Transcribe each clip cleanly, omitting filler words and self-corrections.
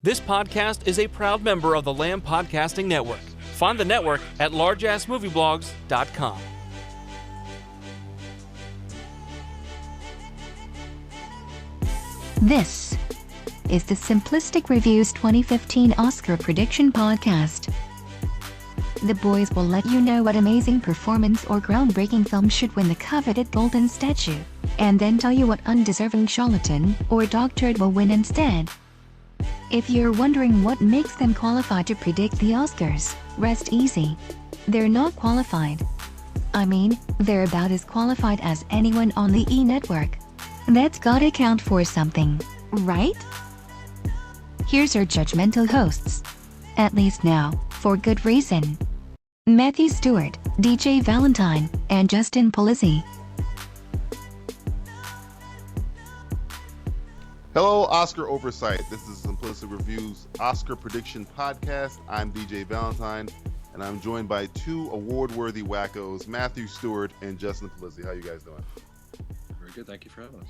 This podcast is a proud member of the Lamb Podcasting Network. Find the network at largeassmovieblogs.com. This is the Simplistic Reviews 2015 Oscar Prediction Podcast. The boys will let you know what amazing performance or groundbreaking film should win the coveted Golden Statue, and then tell you what undeserving charlatan or dog turd will win instead. If you're wondering what makes them qualified to predict the Oscars, rest easy. They're not qualified. I mean, they're about as qualified as anyone on the E! Network. That's gotta count for something, right? Here's our judgmental hosts. At least now, for good reason. Matthew Stewart, DJ Valentine, and Justin Polizzi. Hello, Oscar Oversight. This is Simplistic Reviews Oscar Prediction Podcast. I'm DJ Valentine, and I'm joined by two award-worthy wackos, Matthew Stewart and Justin Polizzi. How you guys doing? Very good. Thank you for having us.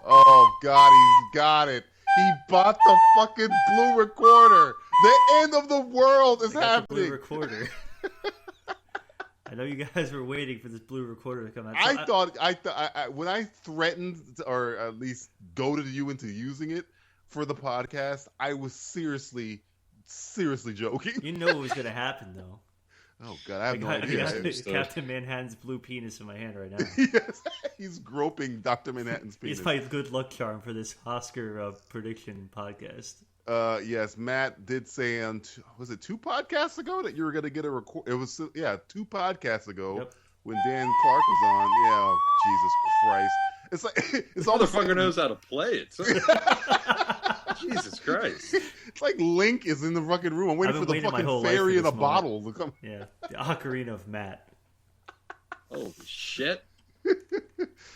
Oh, God, he's got it. He bought the fucking blue recorder. The end of the world is happening. The blue recorder. I know you guys were waiting for this blue recorder to come out. I thought when I threatened or at least goaded you into using it for the podcast, I was seriously joking. You know what was going to happen, though. Oh, God, I have no idea. I got Captain Manhattan's blue penis in my hand right now. Yes, he's groping Dr. Manhattan's penis. He's my good luck charm for this Oscar prediction podcast. Yes, Matt did say on, was it 2 podcasts ago that you were going to get a record? It was, 2 podcasts ago when Dan Clark was on. Yeah, oh, Jesus Christ. It's like, it's all the motherfucker knows how to play it. Jesus Christ. It's like Link is in the fucking room. I'm waiting for the fucking fairy in a bottle to come. Yeah, the Ocarina of Matt. Holy shit.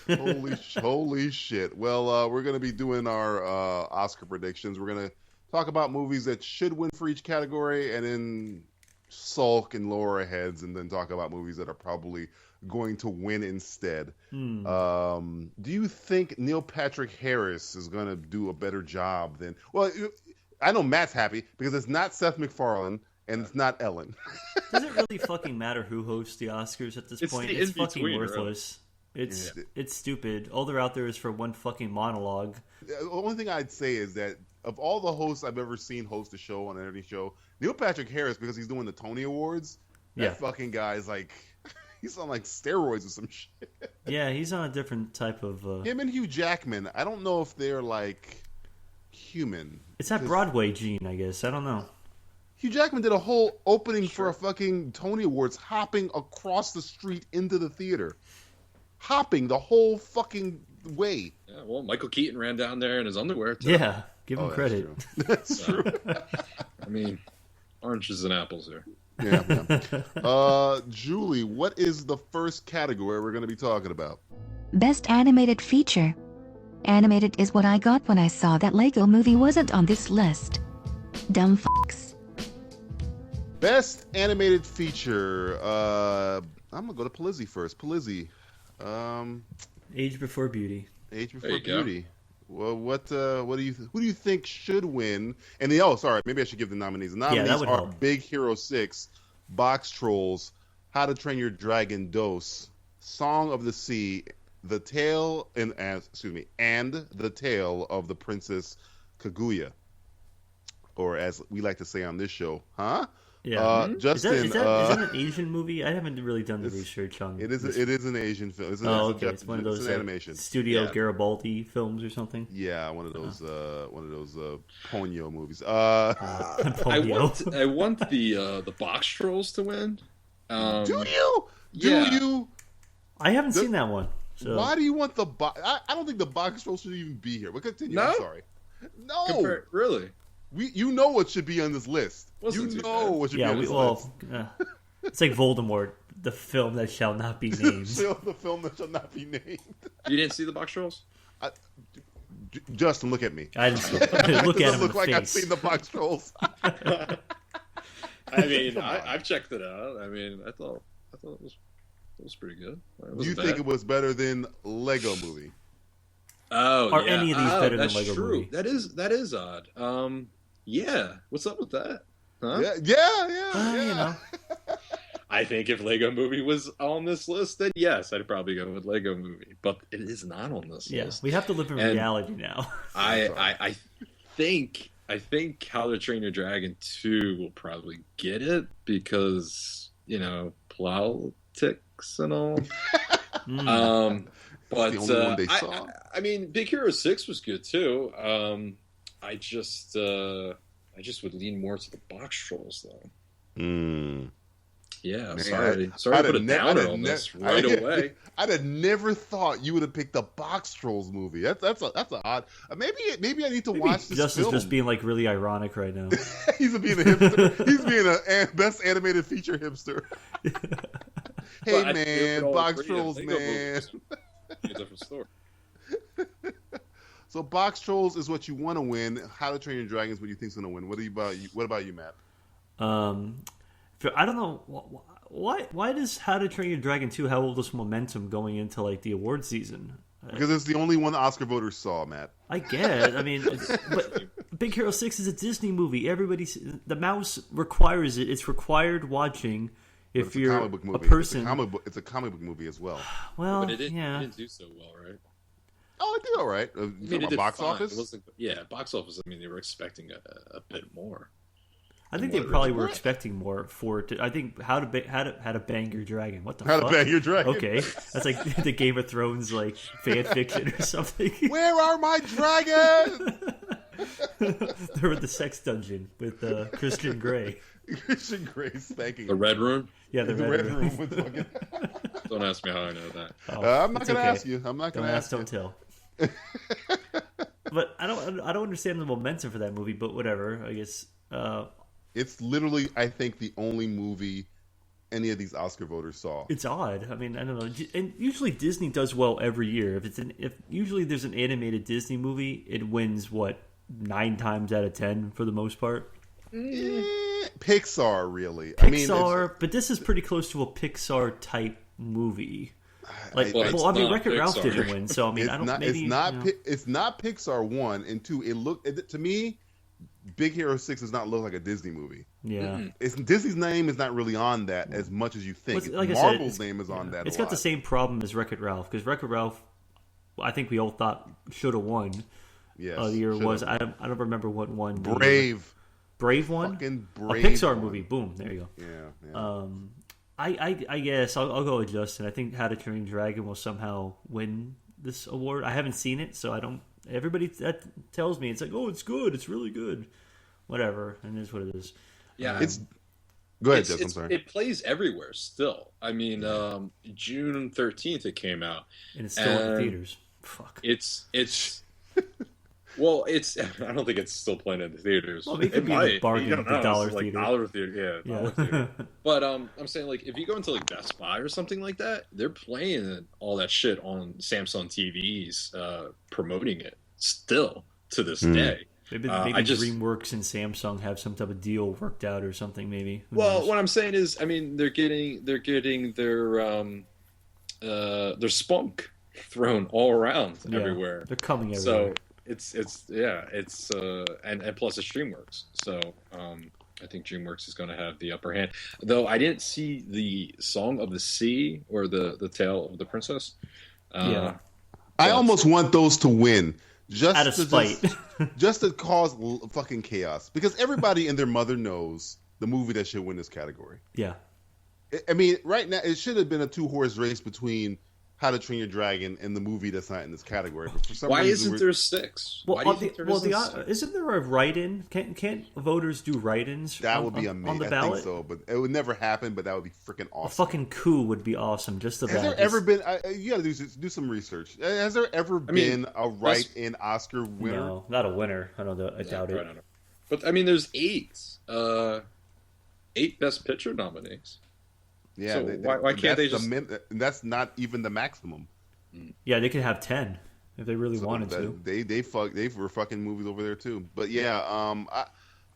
Holy shit. Well, we're going to be doing our Oscar predictions. We're going to talk about movies that should win for each category and then sulk and lower our heads and then talk about movies that are probably going to win instead. Do you think Neil Patrick Harris is going to do a better job than... Well, I know Matt's happy because it's not Seth MacFarlane and it's not Ellen. Does it really fucking matter who hosts the Oscars at this point? It's fucking worthless. Really. It's stupid. All they're out there is for one fucking monologue. The only thing I'd say is that of all the hosts I've ever seen host a show on any show, Neil Patrick Harris, because he's doing the Tony Awards, that fucking guy is like, he's on like steroids or some shit. Yeah, he's on a different type of... Him and Hugh Jackman, I don't know if they're like human. It's that Broadway gene, I guess. I don't know. Hugh Jackman did a whole opening for a fucking Tony Awards hopping across the street into the theater. Hopping the whole fucking way. Yeah, well, Michael Keaton ran down there in his underwear, too. Yeah, give him credit. That's true. I mean, oranges and apples here. Yeah. Julie, what is the first category we're going to be talking about? Best Animated Feature. Animated is what I got when I saw that Lego Movie wasn't on this list. Dumb fucks. Best Animated Feature. I'm going to go to Polizzi first. Polizzi. Age Before Beauty. Age Before Beauty. Well, who do you think should win? And maybe I should give the nominees. The nominees are Big Hero 6, Box Trolls, How to Train Your Dragon Dose, Song of the Sea, The Tale and The Tale of the Princess Kaguya, or as we like to say on this show, huh? Yeah. Justin, is that an Asian movie? I haven't really done the research on it. It is an Asian film. It's it's one of those animation. Studio Garibaldi films or something. Yeah, one of those Ponyo movies. I want the Box Trolls to win. Do you? Do you? I haven't seen that one. So. Why do you want the box? I don't think the Box Trolls should even be here. But continue. No? I'm sorry. No. Really? You know what should be on this list. What should be on this list. It's like Voldemort, the film that shall not be named. The film that shall not be named. You didn't see the Box Trolls? Justin, look at me. I just look at him. It look like I've seen the Box Trolls. I mean, I've checked it out. I mean, I thought it was pretty good. Do you think it was better than Lego Movie? Oh, Are any of these better than Lego true. Movie? That is odd. Yeah. What's up with that? Huh? Yeah. You know. I think if Lego Movie was on this list, then yes, I'd probably go with Lego Movie. But it is not on this list. We have to live in reality now. I think How to Train Your Dragon 2 will probably get it because, politics and all. But the only one they saw. I mean, Big Hero 6 was good too. I just would lean more to the box trolls though. Yeah, man, sorry to put a downer on this right away. I'd have never thought you would have picked the Box Trolls movie. That's an odd. Maybe I need to watch this Justin's film. Just being like really ironic right now. He's being a hipster. He's being a best animated feature hipster. Hey man, Box Trolls, man. A different story. So Box Trolls is what you want to win. How to Train Your Dragon is what you think's going to win. What about you, Matt? I don't know why does How to Train Your Dragon 2 have all this momentum going into like the award season? Because it's the only one the Oscar voters saw, Matt. I get. I mean, but Big Hero 6 is a Disney movie. The mouse requires it. It's required watching. If you're a comic book movie. It's a comic book movie as well. Well, but it didn't do so well, right? Oh, it did all right. It did box fine. office. Box office. I mean, they were expecting a bit more. I think they probably were expecting more for it. I think how to bang your dragon. What the How fuck? to Bang Your Dragon? Okay, that's like the Game of Thrones like fan fiction or something. Where are my dragons? They're in the sex dungeon with Christian Grey. Christian Grey spanking the Red Room. Yeah, the Red Room. With fucking... Don't ask me how I know that. I'm not going to ask you. I'm not going to ask. Don't tell. But I don't understand the momentum for that movie. But whatever. I guess. It's literally, I think, the only movie any of these Oscar voters saw. It's odd. I mean, I don't know. And usually Disney does well every year. If usually there's an animated Disney movie, it wins 9 times out of 10 for the most part. Pixar, really. Pixar, but this is pretty close to a Pixar type movie. Wreck-It Ralph didn't win, so I mean, it's not Pixar 1 and 2. To me, Big Hero 6 does not look like a Disney movie. Yeah, Disney's name is not really on that as much as you think. Marvel's name is on that. It's got the same problem as Wreck-It Ralph because Wreck-It Ralph, I think we all thought should have won. Yes, the year was I don't remember what won. Brave one. Fucking Brave. A Pixar movie. Boom. There you go. Yeah. I guess I'll go with Justin. I think How to Train Your Dragon will somehow win this award. I haven't seen it, so I don't. Everybody that tells me it's like, oh, it's good, it's really good, whatever, and it is what it is. Yeah, Go ahead, Jeff. I'm sorry. It plays everywhere still. I mean, June 13th it came out, and it's still in the theaters. Fuck. It's. Well, I don't think it's still playing in the theaters. Well, it might. Bargain, the dollar theater. Dollar theater, dollar theater. But I'm saying, like, if you go into like Best Buy or something like that, they're playing all that shit on Samsung TVs, promoting it still to this day. Maybe DreamWorks and Samsung have some type of deal worked out or something. Maybe. Well, what I'm saying is, I mean, they're getting their spunk thrown all around everywhere. They're coming everywhere. So it's and plus it's DreamWorks. So I think DreamWorks is going to have the upper hand. Though I didn't see the Song of the Sea or the Tale of the Princess. I almost want those to win. Just out of spite. Just to cause fucking chaos. Because everybody and their mother knows the movie that should win this category. Yeah. I mean, right now, it should have been a 2-horse race between How to Train Your Dragon and the movie that's not in this category. But for some Why reason, isn't there 6? Well, Why do you think there isn't 6? Isn't there a write-in? Can't voters do write-ins? That would be amazing. On the ballot? I think so, but it would never happen. But that would be freaking awesome. A fucking coup would be awesome. Just about. Has there ever been? You got to do some research. Has there ever been a write-in Oscar winner? No, not a winner. I doubt it. I don't know. But I mean, there's 8 Best Picture nominees. Yeah, so why can't they just? That's not even the maximum. Yeah, they could have 10 if they really wanted to. They were fucking movies over there too. But yeah,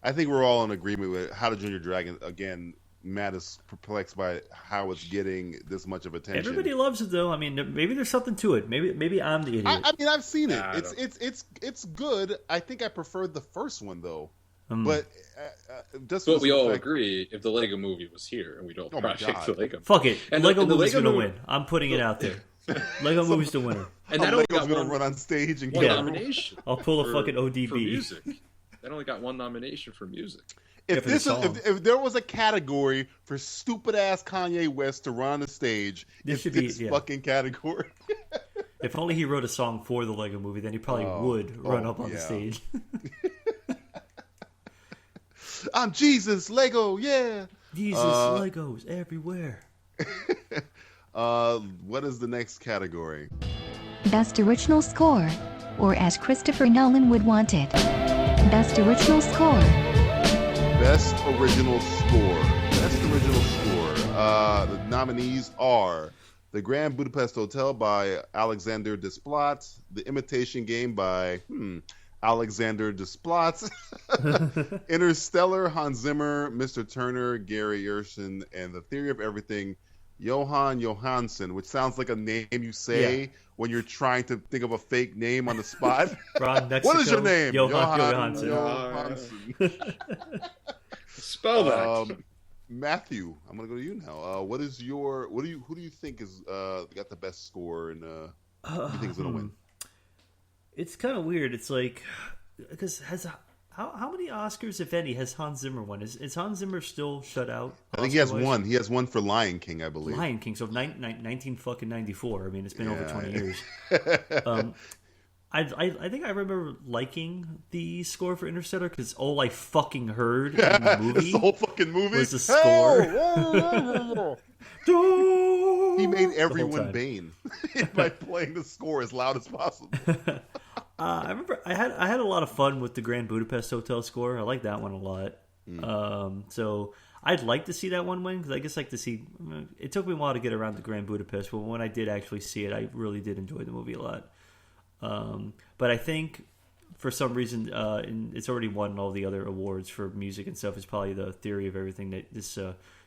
I think we're all in agreement with How to Train Your Dragon. Again, Matt is perplexed by how it's getting this much of attention. Everybody loves it, though. I mean, maybe there's something to it. Maybe I'm the idiot. I mean, I've seen it. It's good. I think I preferred the first one though. But we all agree if the Lego Movie was here and we don't project the Lego. Fuck it. And Lego Movie's going to win. I'm putting it out there. Lego Movie's the winner. And that Lego's going to run on stage and get one nomination. I'll pull a fucking ODB. For music. That only got one nomination for music. If there was a category for stupid ass Kanye West to run on the stage, this should be fucking category. If only he wrote a song for the Lego Movie, then he probably would run up on the stage. I'm Jesus, Lego, yeah. Jesus, Legos everywhere. What is the next category? Best Original Score, or as Christopher Nolan would want it, Best Original Score. Best Original Score. Best Original Score. The nominees are The Grand Budapest Hotel by Alexander Desplat, The Imitation Game by Alexander Desplat, Interstellar, Hans Zimmer, Mr. Turner, Gary Yersin, and The Theory of Everything, Johan Johansson, which sounds like a name you say when you're trying to think of a fake name on the spot. From Mexico, what is your name? Johan Johansson. Spell that. Matthew, I'm gonna go to you now. Who do you think is got the best score and who do you think is gonna win? It's kind of weird. It's like, because how many Oscars, if any, has Hans Zimmer won? Is Hans Zimmer still shut out? I think he has one. He has one for Lion King, I believe. Lion King, so 1994. I mean, it's been over 20 years. I think I remember liking the score for Interstellar because all I fucking heard in the movie, the whole fucking movie, was the score. He made everyone Bane by playing the score as loud as possible. I remember I had a lot of fun with the Grand Budapest Hotel score. I like that one a lot. So I'd like to see that one win because I guess like to see. It took me a while to get around the Grand Budapest, but when I did actually see it, I really did enjoy the movie a lot. But I think for some reason, it's already won all the other awards for music and stuff. It's probably The Theory of Everything, that this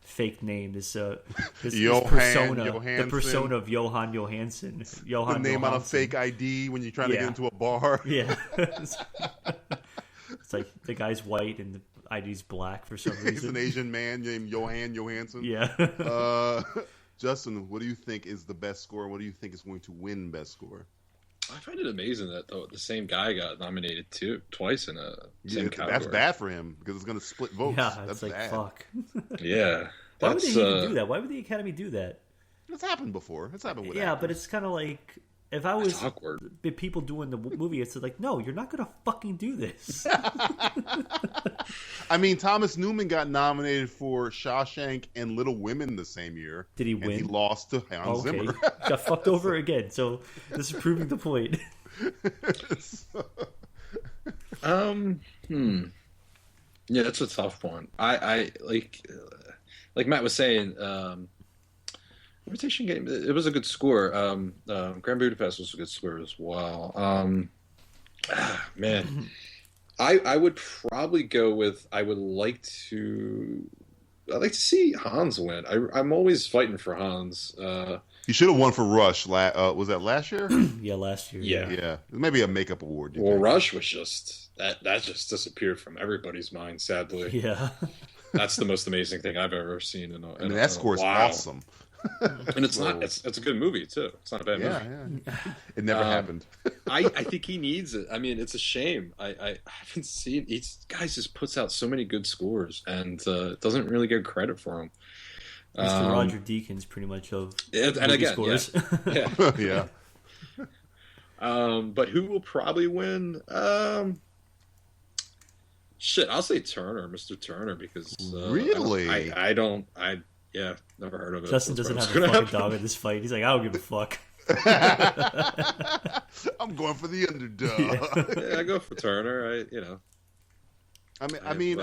fake name, this persona, the persona of Johan Johansson. The name on a fake ID when you're trying to get into a bar. Yeah. It's like the guy's white and the ID's black for some reason. He's an Asian man named Johan Johansson. Yeah. Justin, what do you think is the best score? What do you think is going to win best score? I find it amazing that the same guy got nominated twice in a same category. That's bad for him because it's going to split votes. Yeah, that's like bad. Fuck. Yeah. Why would they even do that? Why would the Academy do that? It's happened before. It's happened with actors. But it's kind of like if I was awkward. The people doing the movie, it's like, no, you're not going to fucking do this. I mean, Thomas Newman got nominated for Shawshank and Little Women the same year. Did he win? He lost to Hans Zimmer. Got fucked over again. So this is proving the point. Yeah, that's a tough one. I like Matt was saying, Imitation Game, it was a good score. Grand Budapest was a good score as well. Man, I would probably go with, I'd like to see Hans win. I'm always fighting for Hans. He should have won for Rush. Was that last year? Yeah, last year. Yeah. Maybe a makeup award. Well, Rush was just that just disappeared from everybody's mind. Sadly, yeah. That's the most amazing thing I've ever seen. That score is awesome. And it's not. It's a good movie too. It's not a bad movie. Yeah. It never happened. I think he needs it. I mean, it's a shame. I haven't seen. Guys just puts out so many good scores and doesn't really get credit for them. Mr. Roger Deakins, pretty much of and again, scores. Yeah. But who will probably win? Shit, I'll say Turner, Mr. Turner, because really, I don't. Never heard of it. Justin doesn't have a fucking dog in this fight. He's like, I don't give a fuck. I'm going for the underdog. Yeah, I go for Turner. I mean,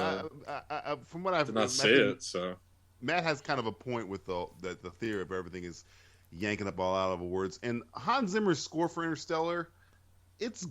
from what I've did not say it, so. Matt has kind of a point with the theory of everything is yanking up all out of awards. And Hans Zimmer's score for Interstellar, it's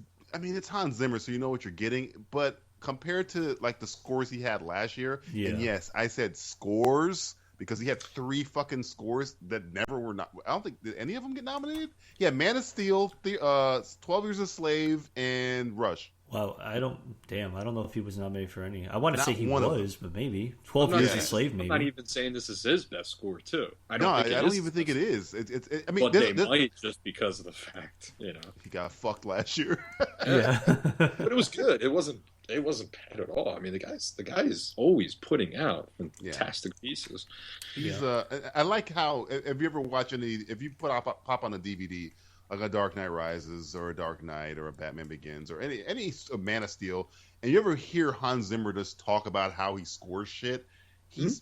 Hans Zimmer, so you know what you're getting. But compared to like the scores he had last year, Yeah. and yes, I said scores because he had 3 fucking scores that never were not. I don't think did any of them get nominated. Yeah, Man of Steel, 12 Years a Slave, and Rush. Wow, I don't know if he was nominated for any. I want to say he one of was, but maybe 12 Years a Slave. Maybe. I'm not even saying this is his best score too. I don't even think it is. I mean, but they might just because of the fact, he got fucked last year. Yeah, but it was good. It wasn't bad at all. I mean, the guy is always putting out fantastic pieces. He's I like how if you ever watch if you pop on a DVD. Like a Dark Knight Rises or a Dark Knight or a Batman Begins or any Man of Steel, and you ever hear Hans Zimmer just talk about how he scores shit, he's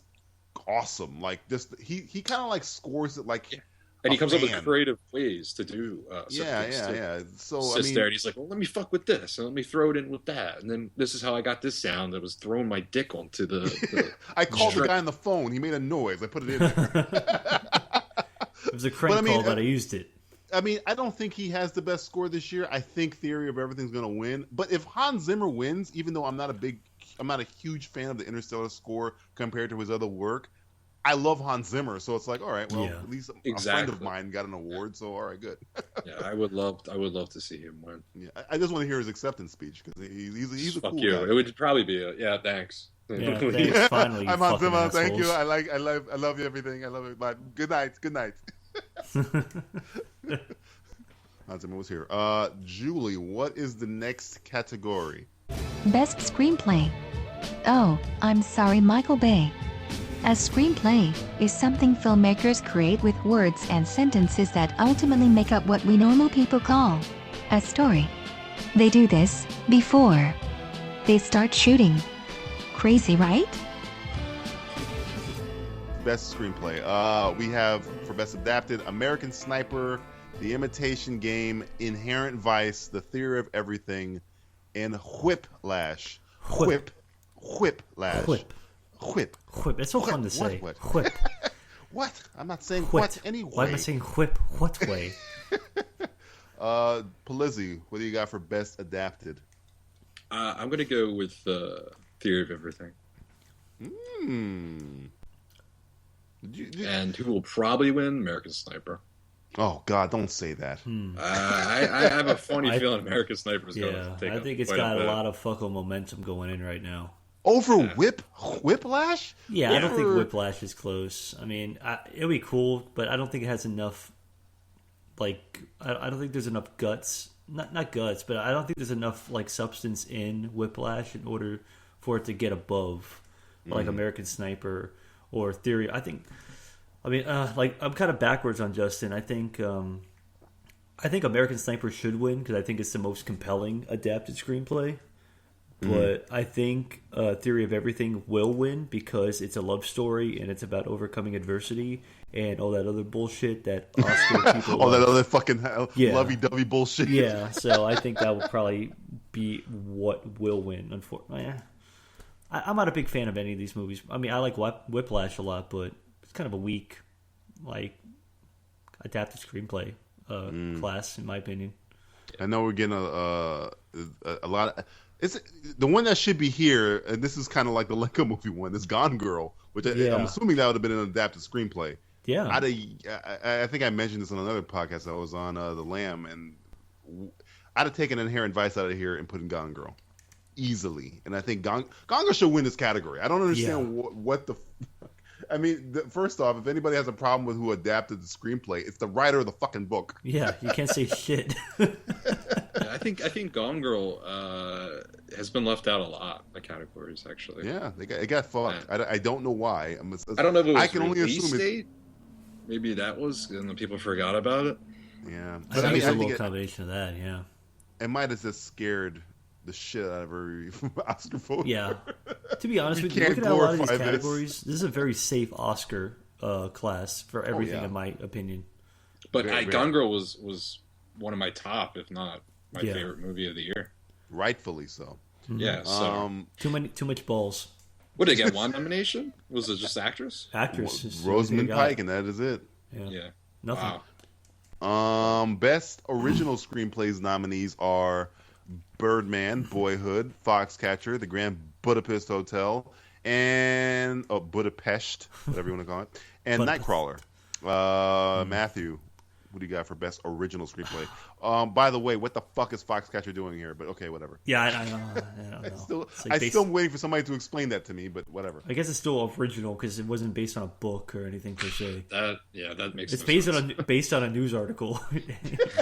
awesome. Like this, he kind of like scores it like, and he comes up with creative ways to do. Yeah. So sits there and he's like, well, let me fuck with this and let me throw it in with that, and then this is how I got this sound that was throwing my dick onto the I called the guy on the phone. He made a noise. I put it in there. It was a crank call, but I used it. I mean, I don't think he has the best score this year. I think Theory of Everything's going to win. But if Hans Zimmer wins, even though I'm not a huge fan of the Interstellar score compared to his other work, I love Hans Zimmer. So it's like, all right, well, at least a friend of mine got an award. So all right, good. Yeah, I would love to see him win. Yeah, I just want to hear his acceptance speech because he's a Fuck cool you. guy. It would probably be thanks. Yeah, thanks. Finally, I'm Hans Zimmer. assholes. Thank you. I love you. Everything. I love you. Bye. Good night. Hans Zimmer was here. Julie, what is the next category? Best Screenplay. Oh, I'm sorry, Michael Bay. A screenplay is something filmmakers create with words and sentences that ultimately make up what we normal people call a story. They do this before they start shooting. Crazy, right? Best screenplay. We have for Best Adapted, American Sniper, The Imitation Game, Inherent Vice, The Theory of Everything, and Whiplash. Whiplash. Whip. It's so fun to say. Whip. What? I'm not saying Whip. what anyway. Why am I saying whip? What way? Polizzi, what do you got for Best Adapted? I'm going to go with Theory of Everything. And who will probably win? American Sniper. Oh God! Don't say that. I have a funny feeling American Sniper is going to take. I think it's got a lot of fucking momentum going in right now. Over Whiplash? Yeah, I don't think Whiplash is close. I mean, it'll be cool, but I don't think it has enough. Like, I don't think there's enough guts. Not guts, but I don't think there's enough like substance in Whiplash in order for it to get above like American Sniper or Theory. I mean, I'm kind of backwards on Justin. I think American Sniper should win because I think it's the most compelling adapted screenplay. But I think Theory of Everything will win because it's a love story and it's about overcoming adversity and all that other bullshit that Oscar people all that other fucking lovey-dovey bullshit. Yeah, so I think that will probably be what will win, unfortunately. I'm not a big fan of any of these movies. I mean, I like Whiplash a lot, but it's kind of a weak, like, adapted screenplay class, in my opinion. I know we're getting a lot of... It's the one that should be here, and this is kind of like the Lego movie one. This Gone Girl, which I'm assuming that would have been an adapted screenplay. Yeah, I think I mentioned this on another podcast I was on, The Lamb, and I'd have taken Inherent Vice out of here and put in Gone Girl easily. And I think Gone Girl should win this category. I don't understand what the. I mean, first off, if anybody has a problem with who adapted the screenplay, it's the writer of the fucking book. Yeah, you can't say shit. I think Gone Girl has been left out a lot in the categories, actually. Yeah, it got fucked. Yeah. I don't know why. I don't know if it was I can only assume date. Maybe that was, and then people forgot about it. Yeah, but I think it's a little combination of that. Yeah, it might have just scared the shit out of every Oscar voter. Yeah, to be honest with you, looking at a lot of these categories, this is a very safe Oscar class for everything, in my opinion. But Gone Girl was one of my top, if not my favorite movie of the year. Rightfully so. Mm-hmm. Yeah. So too much balls. What did it get? One nomination? Was it just actress? Actress. Rosamund Pike, and that is it. Yeah. Nothing. Wow. Best original screenplays nominees are Birdman, Boyhood, Foxcatcher, The Grand Budapest Hotel, and Budapest, whatever you want to call it, and Nightcrawler. Matthew, what do you got for best original screenplay? By the way, what the fuck is Foxcatcher doing here? But okay, whatever. Yeah, I don't know. I still am waiting for somebody to explain that to me, but whatever. I guess it's still original because it wasn't based on a book or anything per se. That makes it's sense. based on a news article at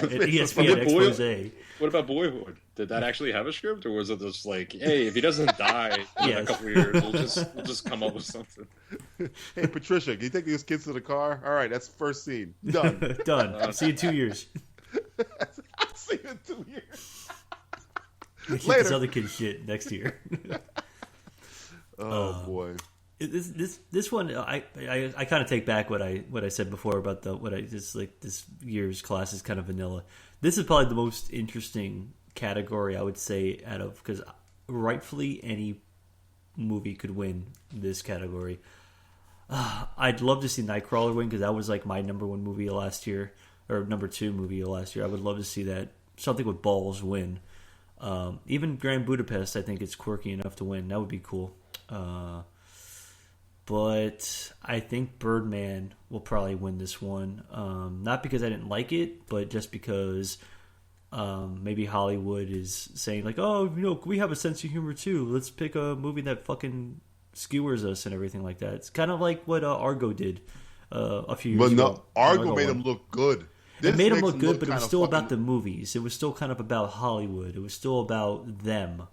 ESPN expose. What about Boyhood? Did that actually have a script, or was it just like, hey, if he doesn't die in a couple of years, we'll just come up with something? Hey, Patricia, can you take these kids to the car? All right, that's the first scene. Done. Done. I'll see you in 2 years. I'll see you in 2 years. Later. This other kid shit next year. Oh boy. This one, I kind of take back what I said before about this year's class is kind of vanilla. This is probably the most interesting category I would say out of, because rightfully any movie could win this category. I'd love to see Nightcrawler win because that was like my number one movie last year, or number two movie last year. I would love to see that, something with balls, win. Even Grand Budapest, I think it's quirky enough to win. That would be cool. But I think Birdman will probably win this one. Not because I didn't like it, but just because maybe Hollywood is saying like, oh, we have a sense of humor too. Let's pick a movie that fucking skewers us and everything like that. It's kind of like what Argo did a few years ago. But no, Argo made him look good. It made him look good, but it was still about the movies. It was still kind of about Hollywood. It was still about them.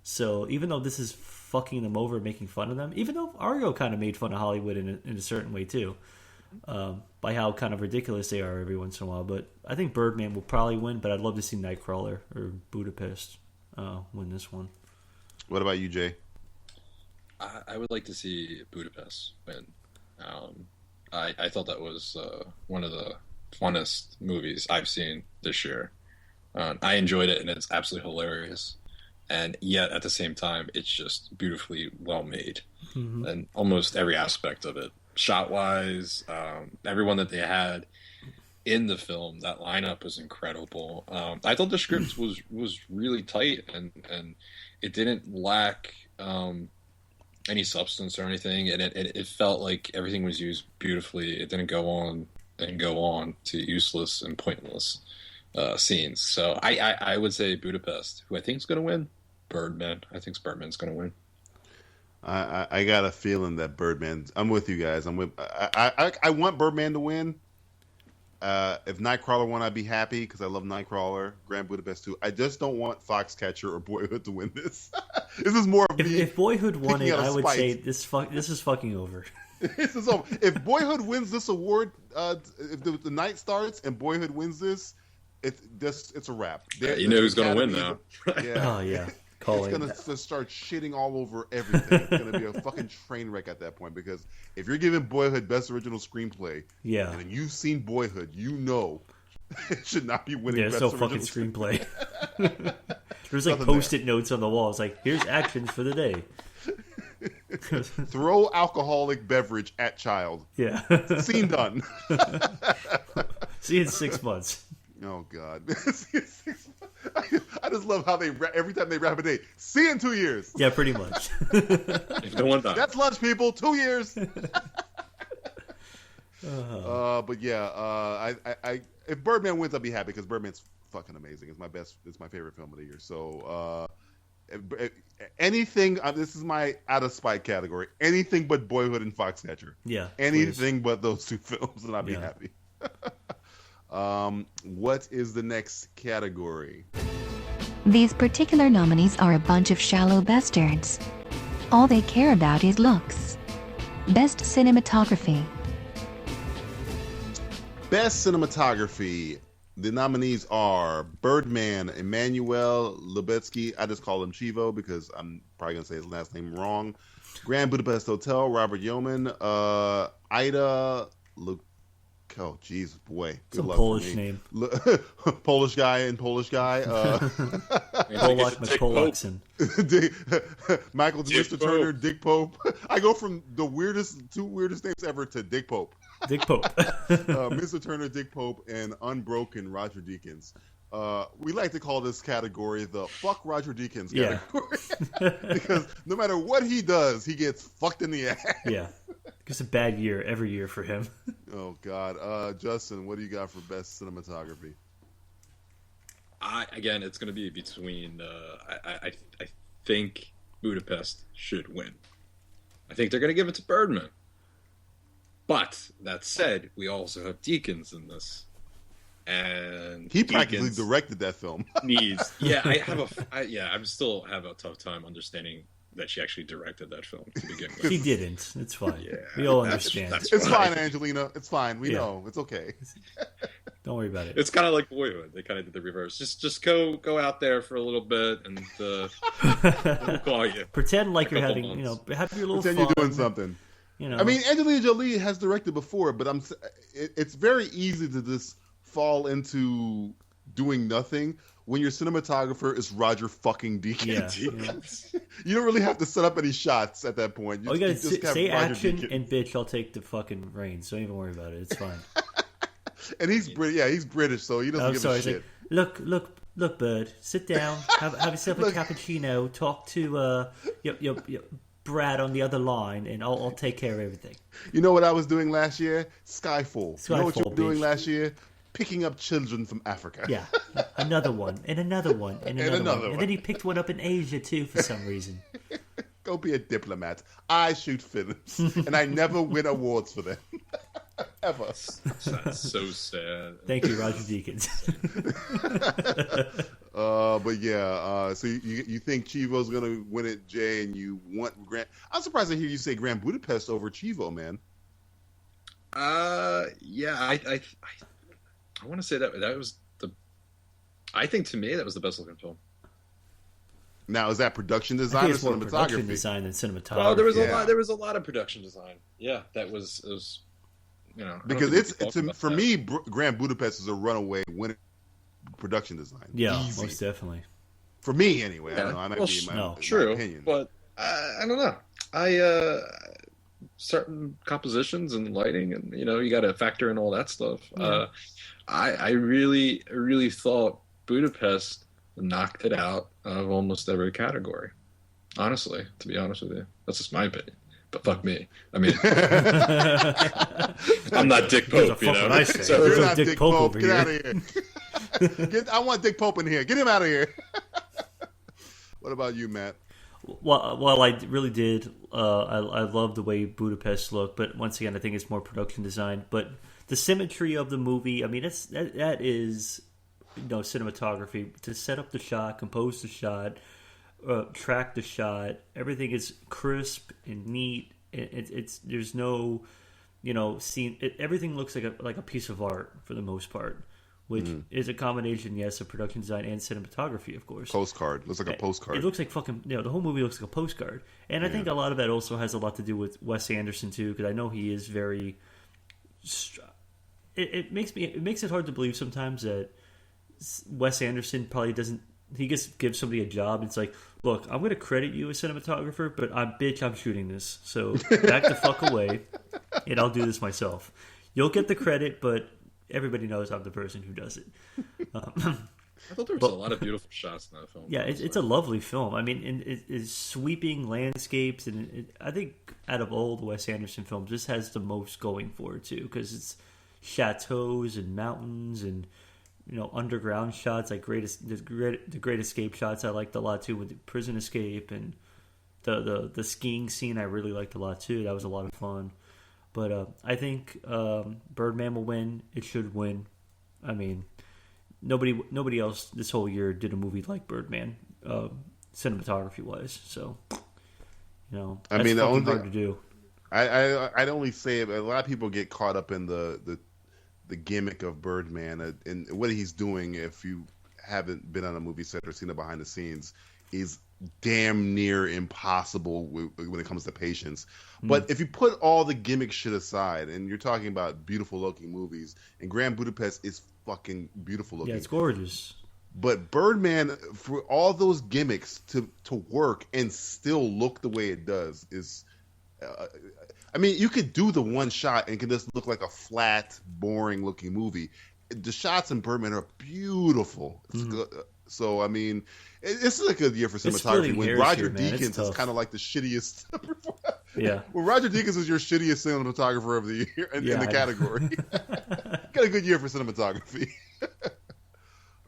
So even though this is fucking them over, making fun of them, even though Argo kind of made fun of Hollywood in a certain way too, by how kind of ridiculous they are every once in a while. But I think Birdman will probably win, but I'd love to see Nightcrawler or Budapest win this one. What about you, Jay? I would like to see Budapest win. I thought that was one of the funnest movies I've seen this year. I enjoyed it, and it's absolutely hilarious. And yet, at the same time, it's just beautifully well made. Mm-hmm. And almost every aspect of it. Shot-wise, everyone that they had in the film, that lineup was incredible. I thought the script was really tight, and it didn't lack any substance or anything. And it felt like everything was used beautifully. It didn't go on to useless and pointless scenes. So I would say Budapest. Who I think is going to win? Birdman. I think Birdman's going to win. I got a feeling that Birdman. I'm with you guys. I want Birdman to win. If Nightcrawler won, I'd be happy because I love Nightcrawler. Grand Budapest too. I just don't want Foxcatcher or Boyhood to win this. This is more of me. If Boyhood won it, I would say this is fucking over. This is over. If Boyhood wins this award, if the night starts and Boyhood wins this, it's a wrap. You know who's going to win now. Yeah. Oh yeah. It's going to start shitting all over everything. It's going to be a fucking train wreck at that point, because if you're giving Boyhood Best Original Screenplay, and you've seen Boyhood, you know it should not be winning Best There's no Original fucking screenplay. There's like Post-it notes on the wall. It's like, here's actions for the day. Throw alcoholic beverage at child. Yeah. Scene done. See you in 6 months. Oh, God. I just love how every time they wrap a day, see you in 2 years. Yeah, pretty much. That's lunch, people. 2 years. But yeah, if Birdman wins, I'll be happy because Birdman's fucking amazing. It's my favorite film of the year. So anything, this is my out of spite category. Anything but Boyhood and Foxcatcher. Yeah. Anything but those two films, and I'll be happy. What is the next category? These particular nominees are a bunch of shallow bastards. All they care about is looks. Best cinematography. Best cinematography. The nominees are Birdman, Emmanuel Lubezki. I just call him Chivo because I'm probably going to say his last name wrong. Grand Budapest Hotel, Robert Yeoman. Ida Oh, Jesus, boy. Good Some luck Polish for me. name. Polish guy and Polish guy. Polak McPolakson. Michael Mr. Turner, Dick Pope. I go from the two weirdest names ever to Dick Pope. Dick Pope. Mr. Turner, Dick Pope, and Unbroken, Roger Deakins. we like to call this category the "fuck Roger Deakins" category because no matter what he does, he gets fucked in the ass. Yeah, it's a bad year every year for him. Oh God, Justin, what do you got for best cinematography? Again, it's going to be between. I think Budapest should win. I think they're going to give it to Birdman. But that said, we also have Deakins in this. And he practically directed that film. I still have a tough time understanding that she actually directed that film to begin with. She didn't. It's fine. Yeah, we all understand. It's fine, Angelina. It's fine. We know. It's okay. Don't worry about it. It's kind of like Boyhood. They kind of did the reverse. Just go out there for a little bit, and we'll call you. Pretend like you're having, have your little pretend fun. You're doing something. I mean, Angelina Jolie has directed before, but it's very easy to just fall into doing nothing when your cinematographer is Roger fucking Deakins. Yeah. You don't really have to set up any shots at that point. You gotta say action Deakins. And bitch, I'll take the fucking reins. Don't even worry about it. It's fine. And he's British. Yeah, he's British, so he doesn't give a shit. Like, look, Bird. Sit down. Have yourself a cappuccino. Talk to your Brad on the other line, and I'll take care of everything. You know what I was doing last year? Skyfall. You know what you were doing bitch. Last year? Picking up children from Africa. Yeah, another one, and another one, and another one. And then he picked one up in Asia, too, for some reason. Go be a diplomat. I shoot films, and I never win awards for them. Ever. That's so sad. Thank you, Roger Deakins. But yeah, so you think Chivo's going to win it, Jay, and you want Grand... I'm surprised to hear you say Grand Budapest over Chivo, man. Yeah, I want to say that was I think to me that was the best looking film. Now, is that production design or cinematography? Production design than cinematography. Oh, there was a lot of production design. Yeah, it was because for me, Grand Budapest is a runaway winner. Production design, easy. Most definitely. For me, anyway. Yeah. I might be my opinion, but I don't know. Certain compositions and lighting, and you got to factor in all that stuff. Yeah. I really thought Budapest knocked it out of almost every category. Honestly, to be honest with you, that's just my opinion. But fuck me. I mean, I'm not Dick Pope, So you're not Dick Pope. Get out of here. I want Dick Pope in here. Get him out of here. What about you, Matt? Well, I really did. I love the way Budapest looked, but once again, I think it's more production design. But the symmetry of the movie, I mean, that is cinematography. To set up the shot, compose the shot, track the shot, everything is crisp and neat. It's there's no scene. Everything looks like a piece of art for the most part, which is a combination, yes, of production design and cinematography, of course. Postcard. Looks like a postcard. It looks like fucking, the whole movie looks like a postcard. And I think a lot of that also has a lot to do with Wes Anderson, too, because I know he is very... It makes it hard to believe sometimes that Wes Anderson probably doesn't... He just gives somebody a job, and it's like, look, I'm going to credit you as cinematographer, but I'm shooting this. So back the fuck away, and I'll do this myself. You'll get the credit, but... Everybody knows I'm the person who does it. I thought there was a lot of beautiful shots in that film. Yeah, it's a lovely film. I mean, it's sweeping landscapes, and I think out of all the Wes Anderson films, this has the most going for it too, because it's chateaus and mountains and underground shots, like the Great Escape shots. I liked a lot too, with the prison escape and the skiing scene. I really liked a lot too. That was a lot of fun. But I think Birdman will win. It should win. I mean, nobody else this whole year did a movie like Birdman, cinematography-wise. So, that's fucking hard to do. I'd only say a lot of people get caught up in the gimmick of Birdman and what he's doing. If you haven't been on a movie set or seen it behind the scenes, is damn near impossible when it comes to patience. But if you put all the gimmick shit aside, and you're talking about beautiful looking movies, and Grand Budapest is fucking beautiful looking. Yeah, it's gorgeous. But Birdman, for all those gimmicks to work and still look the way it does, is... I mean, you could do the one shot and it can just look like a flat, boring looking movie. the shots in Birdman are beautiful. It's good. So I mean, this is a good year for cinematography. When Roger Deakins is kind of like the shittiest. Yeah. When Roger Deakins is your shittiest cinematographer of the year in the category. Got a good year for cinematography.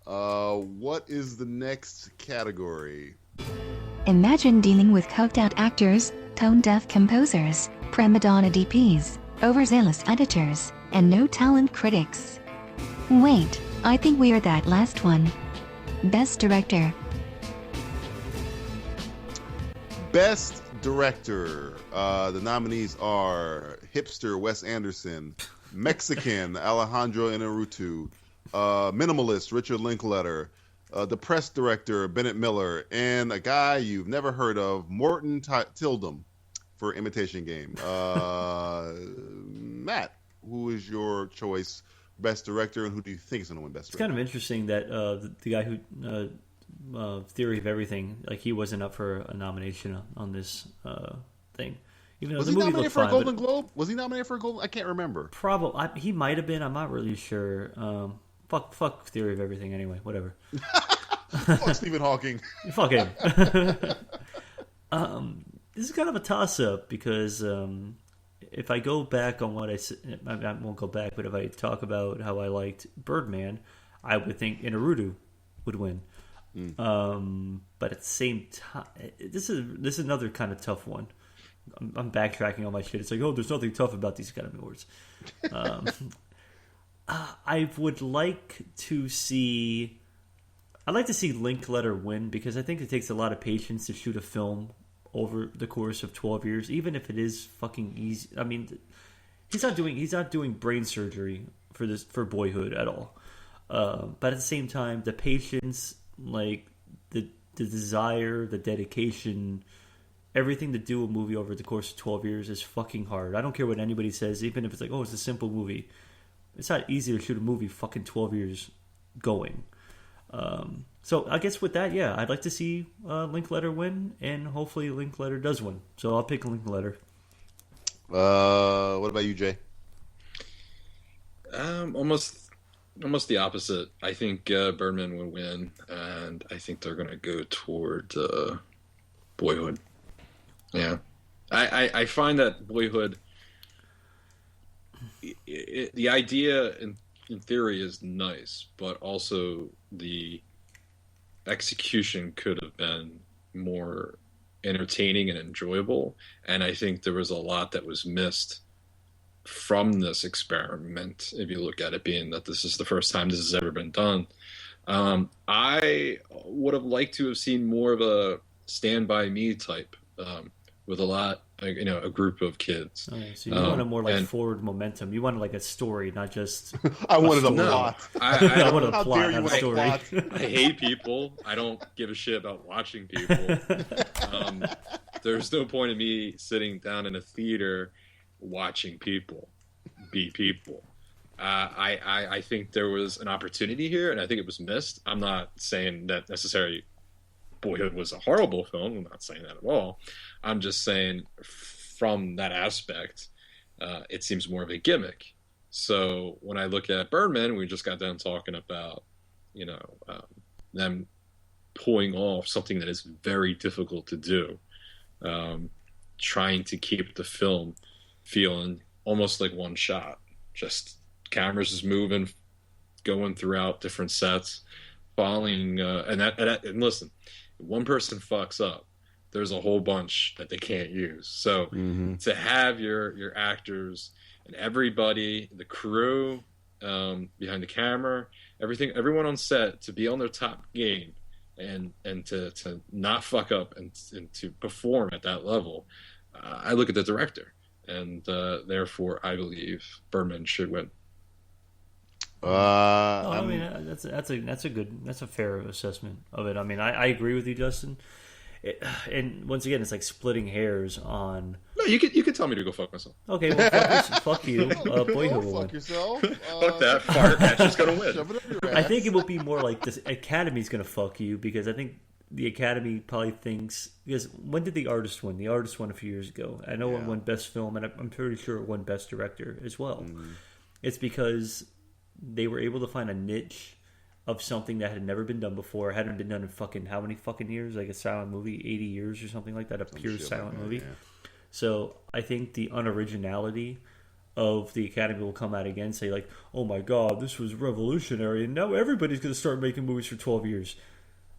What is the next category? Imagine dealing with coked-out actors, tone-deaf composers, prima donna DPs, overzealous editors, and no-talent critics. Wait, I think we are that last one. Best Director. Best Director. The nominees are hipster Wes Anderson, Mexican Alejandro Inarritu, minimalist Richard Linklater, depressed director Bennett Miller, and a guy you've never heard of, Morton Tildum, for Imitation Game. Matt, who is your choice, Best Director, and who do you think is going to win Best Director? It's kind of interesting that the guy who Theory of Everything, like, he wasn't up for a nomination on this thing. Even though was the he movie nominated looked for fine, a Golden Globe? Was he nominated for a Golden? I can't remember. Probably he might have been. I'm not really sure. Fuck Theory of Everything. Anyway, whatever. Fuck Stephen Hawking. Fuck him. This is kind of a toss-up because if I go back on what I won't go back, but if I talk about how I liked Birdman, I would think Inarritu would win. But at the same time, this is another kind of tough one. I'm backtracking on my shit. It's like, oh, there's nothing tough about these kind of awards. I would like to see. I'd like to see Linklater win because I think it takes a lot of patience to shoot a film over the course of 12 years, even if it is fucking easy. I mean, he's not doing brain surgery for Boyhood at all. But at the same time, the patience, like the desire, the dedication, everything to do a movie over the course of 12 years is fucking hard. I don't care what anybody says, even if it's like, oh, it's a simple movie. It's not easy to shoot a movie fucking 12 years going. So I guess with that, yeah, I'd like to see Linklater win, and hopefully Linklater does win. So I'll pick Linklater. What about you, Jay? Almost the opposite. I think Birdman will win, and I think they're going to go toward Boyhood. Yeah, I find that Boyhood, the idea in theory is nice, but also the execution could have been more entertaining and enjoyable. And I think there was a lot that was missed from this experiment, if you look at it being that this is the first time this has ever been done. I would have liked to have seen more of a Stand By Me type, with a lot, a group of kids. Oh, so you wanted more like forward momentum. You wanted like a story, not just. I wanted a plot. I wanted a plot, not a story. I hate people. I don't give a shit about watching people. There's no point in me sitting down in a theater watching people be people. I think there was an opportunity here, and I think it was missed. I'm not saying that necessarily Boyhood was a horrible film. I'm not saying that at all. I'm just saying from that aspect, it seems more of a gimmick. So when I look at Birdman, we just got done talking about, them pulling off something that is very difficult to do, trying to keep the film feeling almost like one shot. Just cameras is moving, going throughout different sets, following, and listen, if one person fucks up, there's a whole bunch that they can't use. So to have your actors and everybody, the crew behind the camera, everyone on set to be on their top game and to not fuck up and to perform at that level, I look at the director, and therefore I believe Birdman should win. I mean, that's a fair assessment of it. I mean, I agree with you, Justin. And once again, it's like splitting hairs on. No, you could tell me to go fuck myself. Okay, well, fuck you. Boyhood will fuck win. yourself. Fuck that fart. That's just gonna win. I think it will be more like this Academy's gonna fuck you, because I think the Academy probably thinks, because when did The Artist win? The Artist won a few years ago. I know it won Best Film, and I'm pretty sure it won Best Director as well. It's because they were able to find a niche of something that had never been done before. Hadn't been done in fucking how many fucking years? Like a silent movie, 80 years or something like that. A pure silent movie. Yeah. So I think the unoriginality of the Academy will come out again and say like, oh my god, this was revolutionary, and now everybody's going to start making movies for 12 years.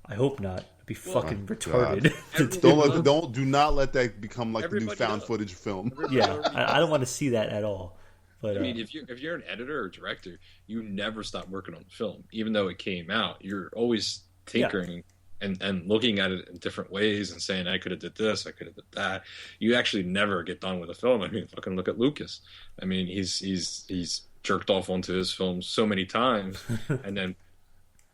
I hope not. It'd be fucking retarded. Do not let that become like the new found footage film. Yeah, I don't want to see that at all. But I mean, if you're an editor or director, you never stop working on the film, even though it came out. You're always tinkering and looking at it in different ways and saying, I could have did this, I could have did that. You actually never get done with a film. I mean, fucking look at Lucas. I mean, he's jerked off onto his films so many times, and then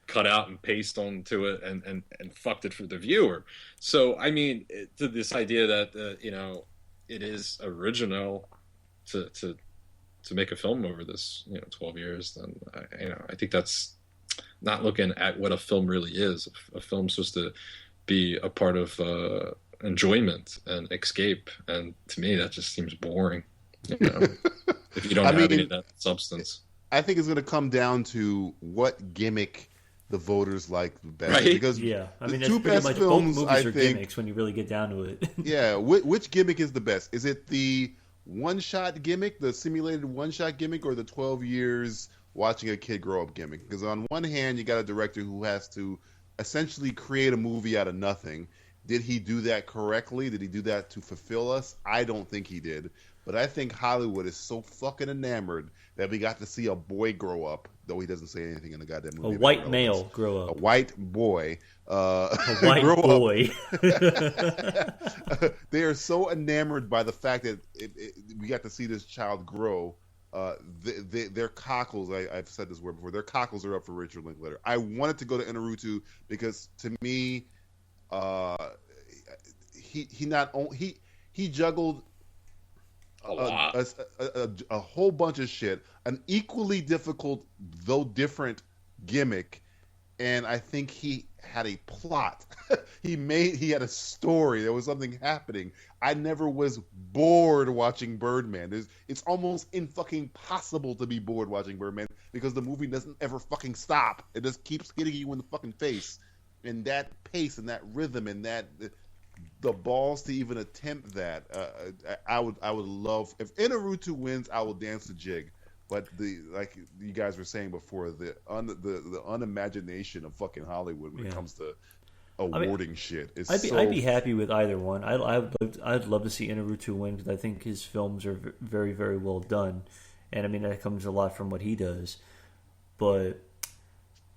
cut out and paste onto it and fucked it for the viewer. So I mean, to this idea that it is original to make a film over this 12 years, then I think that's not looking at what a film really is. A film's supposed to be a part of enjoyment and escape, and to me that just seems boring. If you don't have any of that substance. I think it's going to come down to what gimmick the voters like the best. Right? Because I mean, the two best films, both movies are gimmicks when you really get down to it. Yeah, which gimmick is the best? Is it the one-shot gimmick, the simulated one-shot gimmick, or the 12 years watching a kid grow up gimmick? Because on one hand, you got a director who has to essentially create a movie out of nothing. Did he do that correctly? Did he do that to fulfill us? I don't think he did. But I think Hollywood is so fucking enamored that we got to see a boy grow up, though he doesn't say anything in the goddamn movie. A white male grow up. A white boy. A white boy. They are so enamored by the fact that we got to see this child grow. Their cockles, I've said this word before, their cockles are up for Richard Linklater. I wanted to go to Inarutu because to me, he juggled a whole bunch of shit, an equally difficult though different gimmick, and I think he had a plot. He had a story. There was something happening. I never was bored watching Birdman. It's almost impossible to be bored watching Birdman because the movie doesn't ever fucking stop. It just keeps hitting you in the fucking face. And that pace and that rhythm and that the balls to even attempt that, I would love. If Inarutu wins, I will dance the jig. But like you guys were saying before, the unimagination of fucking Hollywood when it comes to awarding shit is I'd be happy with either one. I'd love to see Inarutu win because I think his films are very, very well done, and I mean that comes a lot from what he does. But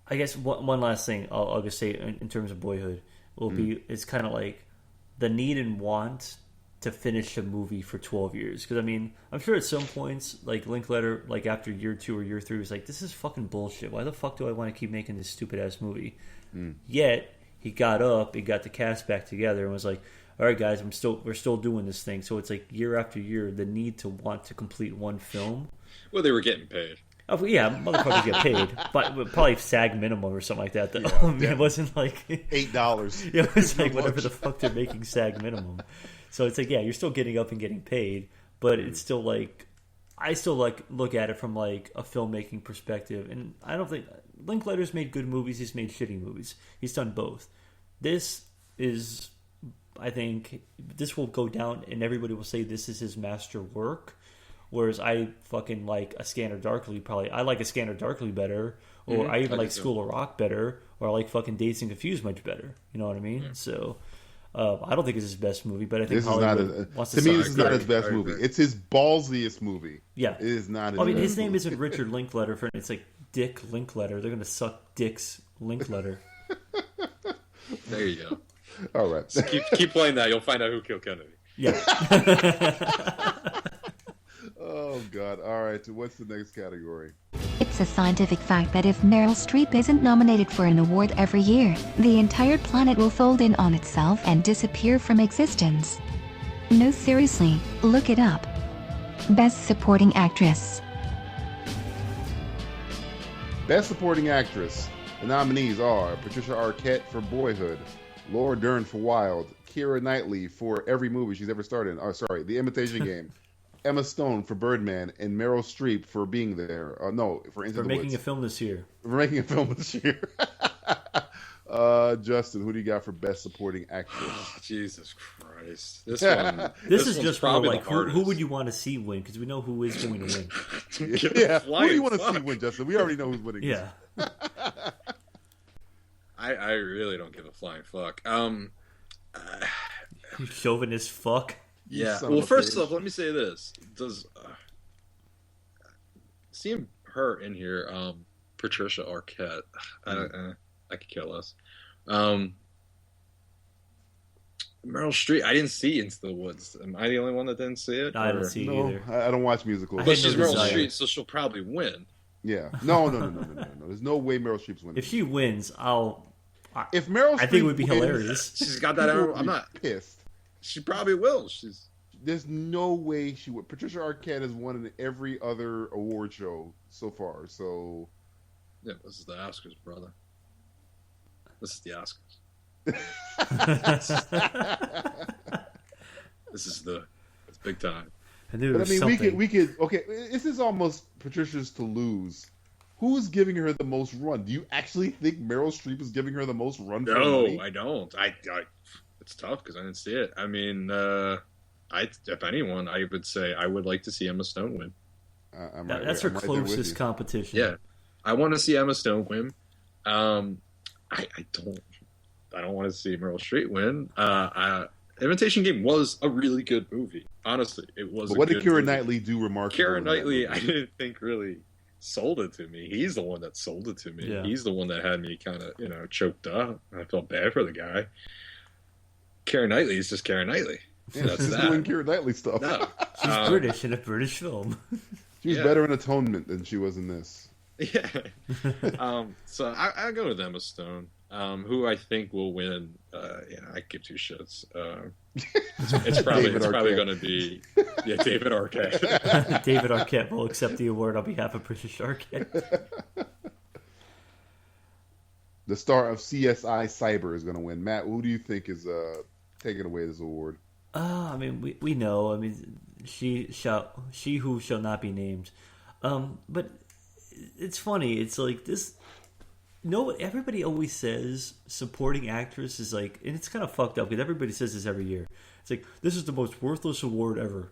I guess one last thing I'll just say in terms of Boyhood will be it's kind of like the need and want to finish a movie for 12 years. Because, I mean, I'm sure at some points, like, Linklater, like, after year 2 or year 3 was like, this is fucking bullshit. Why the fuck do I want to keep making this stupid-ass movie? Yet, he got up, he got the cast back together, and was like, all right, guys, we're still doing this thing. So it's like, year after year, the need to want to complete one film. Well, they were getting paid. Oh, yeah, motherfuckers get paid. But probably SAG minimum or something like that. It wasn't like... $8. It was like whatever the fuck they're making SAG minimum. So it's like, yeah, you're still getting up and getting paid, but it's still like, I still like look at it from like a filmmaking perspective, and I don't think Linklater's made good movies. He's made shitty movies. He's done both. This is, I think, this will go down, and everybody will say this is his master work. Whereas I fucking like A Scanner Darkly. I like A Scanner Darkly better, or I even like School of Rock better, or I like fucking Dazed and Confused much better. You know what I mean? Yeah. So. I don't think it's his best movie, but I think Hollywood wants to. To me, this is not his best movie. It's his ballsiest movie. Yeah, it is not. His name isn't Richard Linklater. It's like Dick Linklater. They're going to suck Dick's Linklater. There you go. All right, so keep playing that. You'll find out who killed Kennedy. Yeah. Oh God! All right. What's the next category? It's a scientific fact that if Meryl Streep isn't nominated for an award every year, the entire planet will fold in on itself and disappear from existence. No, seriously, look it up. Best Supporting Actress. Best Supporting Actress. The nominees are Patricia Arquette for Boyhood, Laura Dern for Wild, Keira Knightley for every movie she's ever starred in. The Imitation Game, Emma Stone for Birdman and Meryl Streep for being there. No, for Into the Woods. For making a film this year. For making a film this year. Justin, who do you got for Best Supporting Actress? Oh, Jesus Christ. This one. This is just more like who would you want to see win? Because we know who is going to win. Yeah, who do you want to see win, Justin? We already know who's winning. Yeah. I really don't give a flying fuck. You chauvinist fuck. Yeah. Well, first off, let me say this: does seeing her in here, Patricia Arquette? I could care less. Meryl Streep. I didn't see Into the Woods. Am I the only one that didn't see it? No, I didn't see it either. I don't watch musicals. But she's Meryl Streep, so she'll probably win. Yeah. No. There's no way Meryl Streep's winning. If she wins, If Meryl Streep I think it would be hilarious. She's got that. I'm not pissed. She probably will. There's no way she would. Patricia Arquette has won in every other award show so far. So yeah, this is the Oscars, brother. This is the Oscars. It's big time. I knew but I mean, we could. Okay, this is almost Patricia's to lose. Who is giving her the most run? Do you actually think Meryl Streep is giving her the most run? No, I don't. It's tough because I didn't see it. I mean, if anyone, I would say I would like to see Emma Stone win. That's her closest competition. Yeah, I want to see Emma Stone win. I don't want to see Meryl Streep win. Imitation Game was a really good movie. Honestly, it was. But what did Keira Knightley do remarkably? Keira Knightley, I didn't think really sold it to me. He's the one that sold it to me. Yeah. He's the one that had me kind of, choked up. I felt bad for the guy. Keira Knightley is just Keira Knightley. Yeah, that's that. Doing Keira Knightley stuff. No. She's British in a British film. She's better in Atonement than she was in this. Yeah. So I go with Emma Stone, who I think will win. I give two shits. It's probably going to be David Arquette. David Arquette will accept the award on behalf of British Arquette. The star of CSI Cyber is going to win. Matt, who do you think is taking away this award? I mean, we know. I mean, she who shall not be named. But it's funny. It's like this. No, everybody always says supporting actress is like, and it's kind of fucked up because everybody says this every year. It's like, this is the most worthless award ever.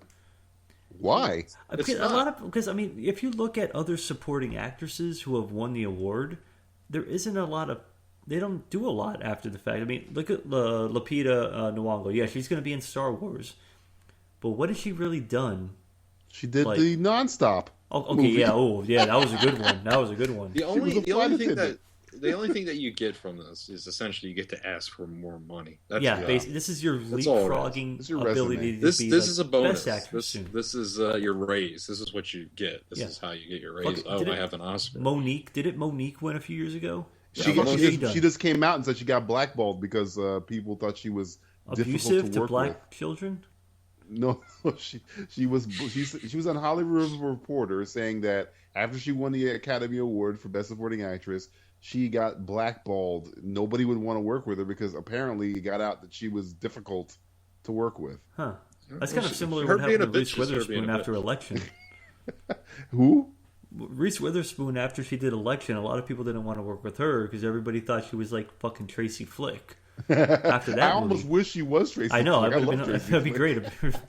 Why? Because I mean, if you look at other supporting actresses who have won the award, there isn't a lot of. They don't do a lot after the fact. I mean, look at Lupita Nyong'o. Yeah, she's going to be in Star Wars, but what has she really done? She did the Nonstop. Oh, okay, movie. Yeah. Oh, yeah. That was a good one. The only thing that you get from this is essentially you get to ask for more money. This is your leapfrogging ability to be this is a bonus. Best actress. This is your raise. This is what you get. This is how you get your raise. I have an Oscar. Did Monique win a few years ago? She just came out and said she got blackballed because people thought she was abusive to work black with. Children. No, she was on Hollywood Reporter saying that after she won the Academy Award for Best Supporting Actress, she got blackballed. Nobody would want to work with her because apparently it got out that she was difficult to work with. Huh? That's kind of similar to what happened to Reese Witherspoon after election. Who? Reese Witherspoon, after she did Election, a lot of people didn't want to work with her because everybody thought she was like fucking Tracy Flick. After that, I almost wish she was Tracy. I know, Flick. that'd be great.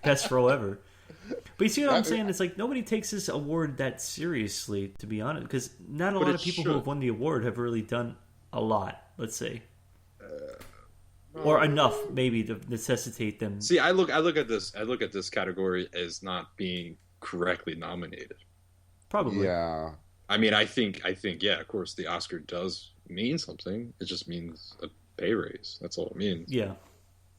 Best role ever. But you see what I'm saying? It's like nobody takes this award that seriously, to be honest, because not a lot of people who have won the award have really done a lot. Let's say, or enough maybe to necessitate them. See, I look at this category as not being correctly nominated. Probably. Yeah. I mean, I think, yeah, of course, the Oscar does mean something. It just means a pay raise. That's all it means. Yeah.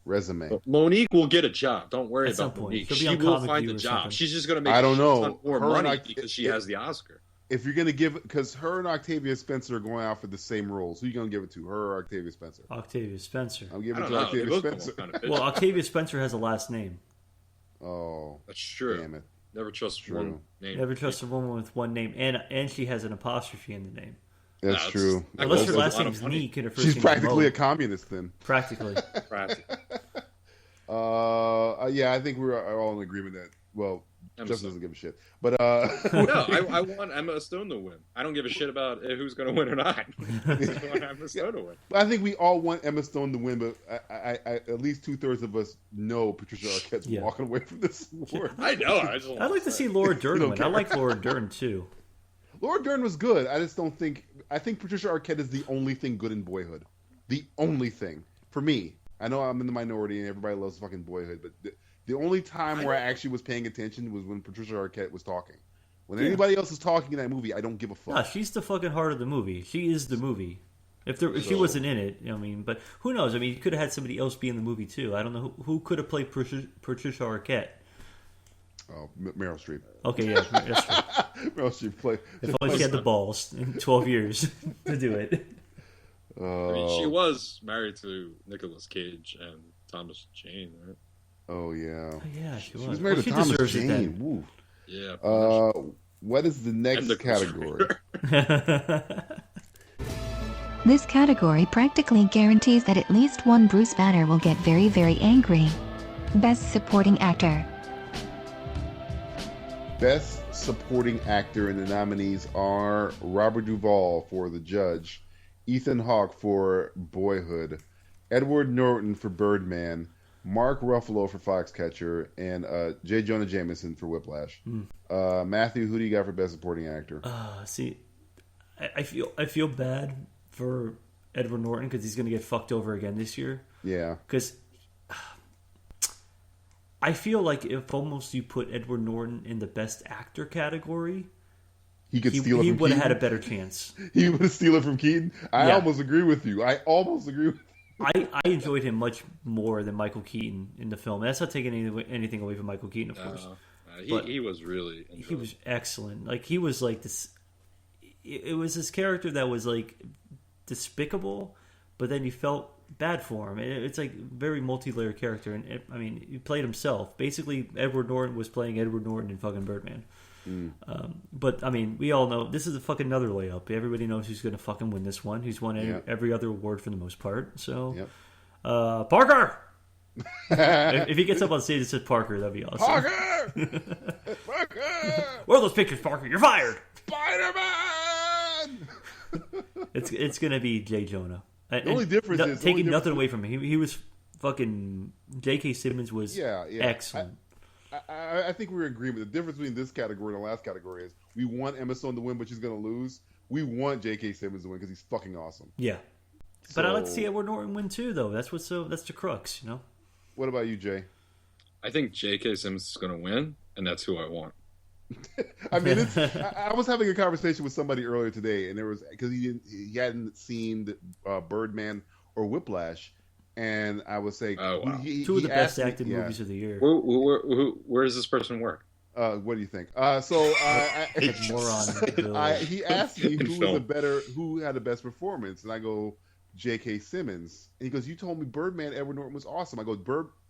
Resume. But Monique will get a job. Don't worry about Monique. She will find a job. She's just going to make a ton more money because she has the Oscar. If you're going to give, because her and Octavia Spencer are going out for the same roles, who are you going to give it to? Her or Octavia Spencer? Octavia Spencer. I'm giving it to Octavia Spencer. Well, Octavia Spencer has a last name. Oh. That's true. Damn it. Never trust one name. Never trust a woman with one name, and she has an apostrophe in the name. That's true. Unless her last name is Neek and her first She's name practically is a communist then. Practically. Yeah, I think we're all in agreement that well, Emma Justin Stone. doesn't give a shit. But No, I want Emma Stone to win. I don't give a shit about who's going to win or not. I just want Emma Stone to win. I think we all want Emma Stone to win, but I at least 2/3 of us know Patricia Arquette's walking away from this award. I know. I'd like to see Laura Dern win. I like Laura Dern too. Laura Dern was good. I just don't think. I think Patricia Arquette is the only thing good in Boyhood. The only thing for me. I know I'm in the minority and everybody loves fucking Boyhood, but the only time where I actually was paying attention was when Patricia Arquette was talking. When anybody else is talking in that movie, I don't give a fuck. Nah, she's the fucking heart of the movie. She is the movie. If she wasn't in it, I mean, but who knows? I mean, you could have had somebody else be in the movie too. I don't know who could have played Patricia Arquette. Oh, Meryl Streep. Okay, yeah, that's true. Meryl Streep played. If only she had the balls in 12 years to do it. I mean, she was married to Nicolas Cage and Thomas Jane, right? Oh yeah. Oh, yeah, she was. She was married to Thomas Jane. Woo. Yeah. What is the next category? This category practically guarantees that at least one Bruce Banner will get very, very angry. Best Supporting Actor. Best Supporting Actor, and the nominees are Robert Duvall for The Judge, Ethan Hawke for Boyhood, Edward Norton for Birdman, Mark Ruffalo for Foxcatcher, and J. Jonah Jameson for Whiplash. Matthew, who do you got for Best Supporting Actor? See, I feel bad for Edward Norton because he's going to get fucked over again this year. Yeah. Because I feel like if almost you put Edward Norton in the Best Actor category, he could steal it from Keaton. He would have had a better chance. He would have stolen it from Keaton? I almost agree with you. I enjoyed him much more than Michael Keaton in the film. That's not taking anything away from Michael Keaton, of course. He was really enjoyable. He was excellent. Like, he was like this. It was this character that was like despicable, but then you felt bad for him. It's like very multi-layered character, and I mean, he played himself. Basically, Edward Norton was playing Edward Norton in fucking Birdman. But I mean, we all know this is a fucking another layup. Everybody knows who's going to fucking win this one. Who's won every other award for the most part. So, Parker. if he gets up on stage and says Parker, that'd be awesome. Parker. Where are those pictures, Parker? You're fired. Spider-Man. It's going to be J. Jonah. The only difference is taking nothing away from him. He was fucking. J.K. Simmons was excellent. I think we're in agreement. The difference between this category and the last category is we want Emma Stone to win, but she's going to lose. We want J.K. Simmons to win because he's fucking awesome. Yeah, but I'd like to see Edward Norton win too, though. That's the crux, you know. What about you, Jay? I think J.K. Simmons is going to win, and that's who I want. I mean, I was having a conversation with somebody earlier today, and there was because he hadn't seen Birdman or Whiplash. And I was saying, two of the best acted movies of the year. Where does this person work? What do you think? He asked me who had the best performance, and I go, J.K. Simmons. And he goes, you told me Birdman, Edward Norton was awesome. I go,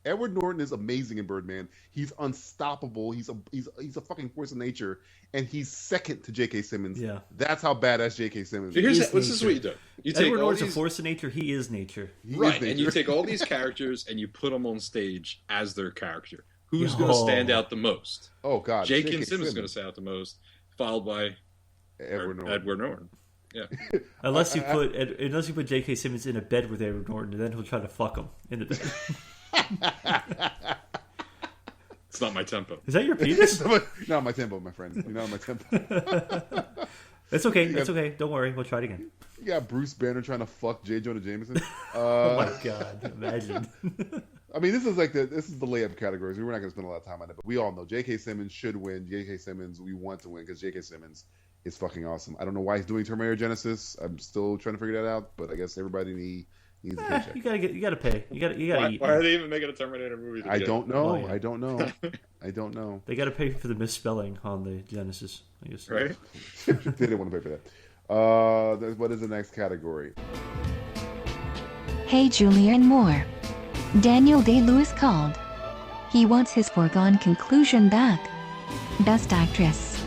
Edward Norton is amazing in Birdman. He's unstoppable. He's a fucking force of nature, and he's second to J.K. Simmons. Yeah, that's how badass J.K. Simmons is. This is what you do. Edward Norton's a force of nature. He is nature. And you take all these characters and you put them on stage as their character. Who's going to stand out the most? Oh God, J.K. Simmons is going to stand out the most, followed by Edward Norton. Yeah. Unless you put J.K. Simmons in a bed with Edward Norton, and then he'll try to fuck him in the bed. It's not my tempo. Is that your penis? Not my tempo, my friend. You're not my tempo. It's okay. It's okay. Don't worry. We'll try it again. You got Bruce Banner trying to fuck J. Jonah Jameson. Oh my God! Imagine. I mean, this is the layup categories. We're not going to spend a lot of time on it, but we all know J.K. Simmons should win. J.K. Simmons, we want to win because J.K. Simmons is fucking awesome. I don't know why he's doing Terminator Genesis. I'm still trying to figure that out, but I guess everybody needs a paycheck. You gotta pay. You gotta eat. Why are they even making a Terminator movie? I don't know. I don't know. I don't know. They gotta pay for the misspelling on the Genesis, I guess. Right? They didn't want to pay for that. What is the next category? Hey, Julianne Moore. Daniel Day-Lewis called. He wants his foregone conclusion back. Best Actress.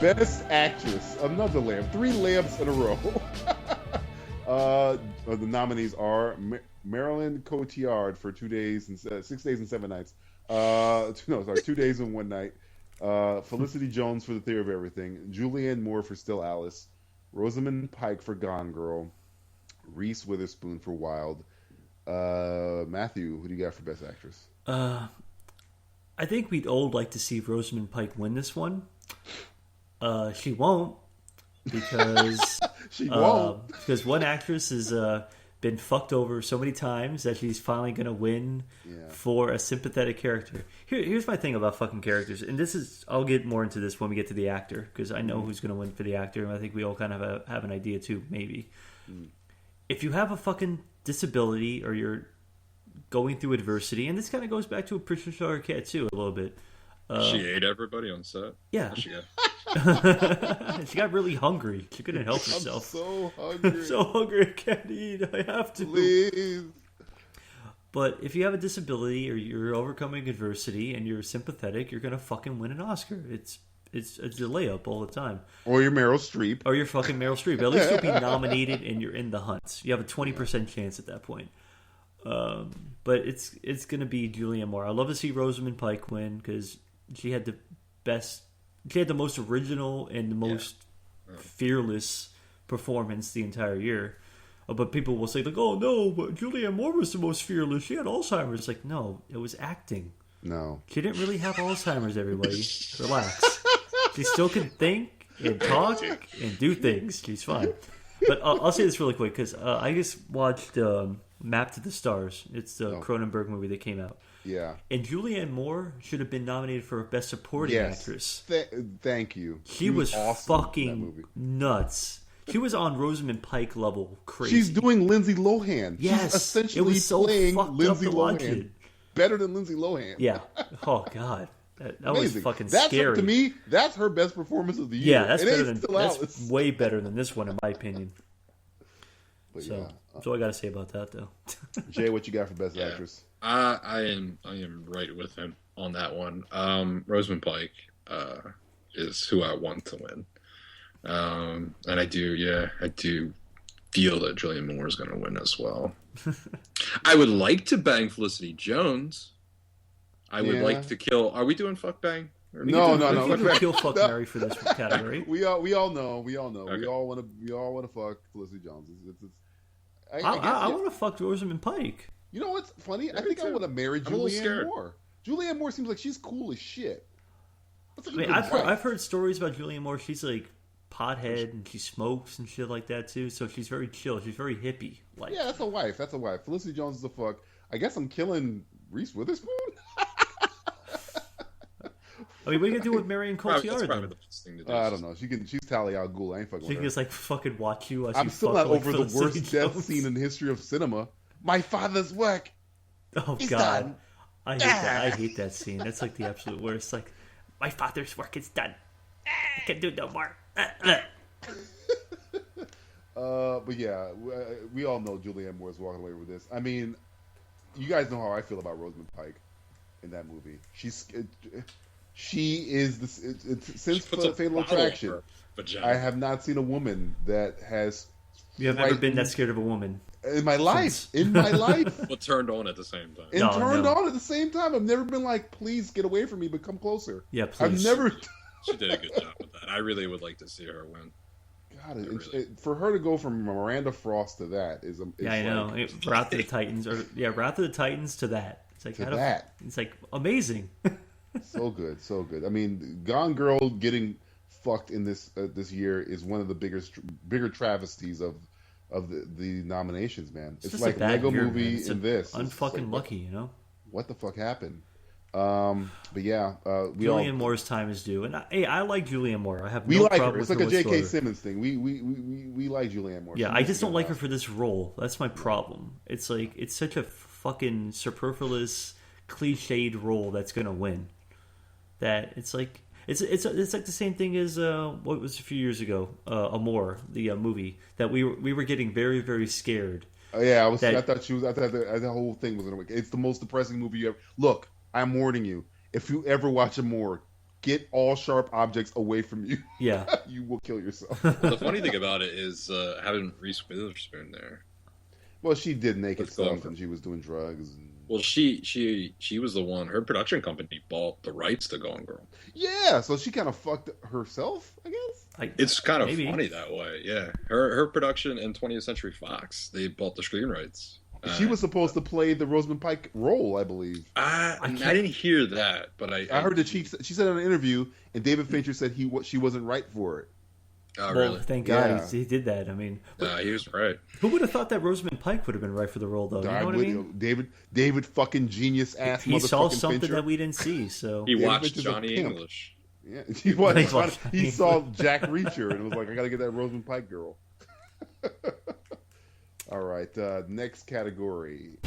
Best Actress. Another layup. 3 layups in a row. The nominees are Marilyn Cotillard for 6 days and 7 nights. 2 days and 1 night. Felicity Jones for The Theory of Everything. Julianne Moore for Still Alice. Rosamund Pike for Gone Girl. Reese Witherspoon for Wild. Matthew, who do you got for Best Actress? I think we'd all like to see Rosamund Pike win this one. She won't because because one actress has been fucked over so many times that she's finally going to win for a sympathetic character. Here's my thing about fucking characters, and I'll get more into this when we get to the actor because I know who's going to win for the actor, and I think we all kind of have an idea too, maybe. If you have a fucking disability or you're going through adversity, and this kind of goes back to a Patricia Arquette too a little bit. She ate everybody on set. Yeah. She got really hungry. She couldn't help herself. I'm so hungry. I'm so hungry. I can't eat. I have to. Please. But if you have a disability or you're overcoming adversity and you're sympathetic, you're gonna fucking win an Oscar. It's a layup all the time. Or you're Meryl Streep. Or you're fucking Meryl Streep. At least you'll be nominated and you're in the hunt. You have a 20% chance at that point. But it's gonna be Julianne Moore. I love to see Rosamund Pike win because she had the most original and the most fearless performance the entire year. But people will say, like, oh no, but Julianne Moore was the most fearless. She had Alzheimer's. Like, no, it was acting. No. She didn't really have Alzheimer's, everybody. Relax. She still can think and talk and do things. She's fine. But I'll say this really quick because I just watched Map to the Stars. It's the Cronenberg movie that came out. Yeah. And Julianne Moore should have been nominated for Best Supporting Actress. Thank you. She was awesome fucking nuts. She was on Rosamund Pike level crazy. She's doing Lindsay Lohan. Yes. She's essentially it was so playing fucked Lindsay up to watch Lohan. it. Better than Lindsay Lohan. Yeah. Oh, God. That was fucking scary. To me, that's her best performance of the year. Yeah, that's way better than this one, in my opinion. But that's all I got to say about that, though. Jay, what you got for Best Actress? I am right with him on that one. Rosamund Pike is who I want to win, and I do feel that Julianne Moore is going to win as well. I would like to bang Felicity Jones. I would like to kill. Are we doing fuck bang? No. We do kill fuck Mary for this category. We all know. Okay. We all want to fuck Felicity Jones. I want to fuck Rosamund Pike. You know what's funny? I think I want to marry Julianne Moore. Julianne Moore seems like she's cool as shit. I've heard stories about Julianne Moore. She's like pothead and she smokes and shit like that too. So she's very chill. She's very hippie. Like, yeah, that's a wife. Felicity Jones is a fuck. I guess I'm killing Reese Witherspoon. I mean, what are you gonna do with Marion Cotillard? I don't know. She's Talia al Ghul. I ain't fucking. She can just like fucking watch you. I'm still not over the worst death scene in the history of cinema. My father's work. Oh God, done. I hate that. I hate that scene. That's like the absolute worst. Like, my father's work is done. I can do no more. But yeah, we all know Julianne Moore is walking away with this. I mean, you guys know how I feel about Rosamund Pike in that movie. She is since Fatal Attraction. I have not seen a woman that has. You have never been that scared of a woman in my life. In my life, but turned on at the same time. On at the same time. I've never been like, please get away from me, but come closer. Yeah, please. I've never. She did a good job with that. I really would like to see her win. God, for her to go from Miranda Frost to that is yeah, I know. Wrath of the Titans, Wrath of the Titans to that. It's like that. It's like amazing. So good. I mean, Gone Girl getting fucked in this year is one of the bigger travesties of the nominations, man. It's like Lego Movie in this. Unfucking lucky, you know. What the fuck happened? But yeah, Julianne Moore's time is due, and I like Julianne Moore. I have no problem with her. It's like a J.K. Simmons thing. We like Julianne Moore. Yeah, I just don't like her for this role. That's my problem. It's like it's such a fucking superfluous, cliched role that's gonna win. That it's like it's like the same thing as what was a few years ago, Amour, the movie that we were getting very, very scared. Yeah, I thought the whole thing was gonna. It's the most depressing movie you ever. Look, I'm warning you. If you ever watch Amour, get all sharp objects away from you. Yeah, you will kill yourself. Well, the funny thing about it is having Reese Witherspoon there. Well, she did naked stuff, and she was doing drugs. And... Well, she was the one. Her production company bought the rights to Gone Girl. Yeah, so she kind of fucked herself, I guess. It's kind of funny that way. Yeah, her production and 20th Century Fox, they bought the screen rights. She was supposed to play the Rosamund Pike role, I believe. I didn't hear that, but I heard that she said in an interview, and David Fincher said she wasn't right for it. Oh, really? Well, thank God he did that. I mean, he was right. Who would have thought that Rosamund Pike would have been right for the role, though? You know what I mean? David fucking genius ass. He saw something Fincher. that we didn't see. So he watched Johnny English. Yeah, he saw Jack Reacher and was like, "I got to get that Rosamund Pike girl." All right, next category.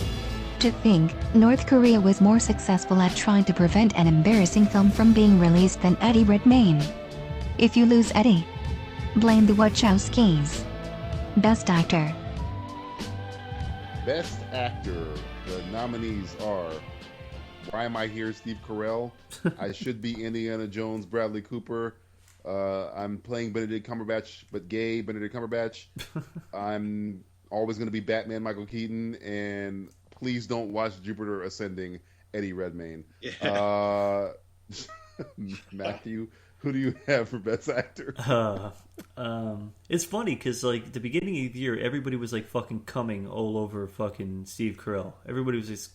To think, North Korea was more successful at trying to prevent an embarrassing film from being released than Eddie Redmayne. If you lose Eddie, blame the Wachowskis. Best Actor. Best Actor. The nominees are Why Am I Here? Steve Carell. I Should Be Indiana Jones. Bradley Cooper. I'm playing Benedict Cumberbatch, but gay Benedict Cumberbatch. I'm always going to be Batman, Michael Keaton, and please don't watch Jupiter Ascending, Eddie Redmayne. Yeah. Matthew, who do you have for Best Actor? It's funny because like at the beginning of the year, everybody was like fucking coming all over fucking Steve Carell. Everybody was just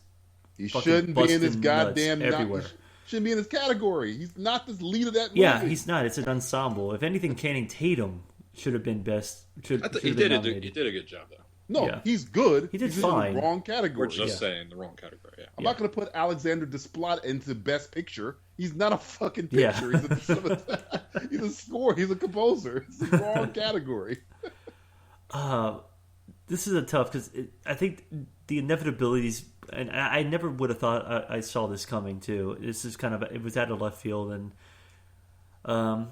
he shouldn't be in this goddamn everywhere. Shouldn't be in this category. He's not the lead of that movie. Yeah, he's not. It's an ensemble. If anything, Channing Tatum should have been best. He did a good job though. No, he's good. He did he's fine. In the wrong category. We're just saying the wrong category. Yeah. I'm not going to put Alexander Desplat into Best Picture. He's not a fucking picture. Yeah. He's a score. He's a composer. It's the wrong category. This is a tough because I think the inevitabilities, and I never would have thought I saw this coming too. This is kind of it was out of left field, and I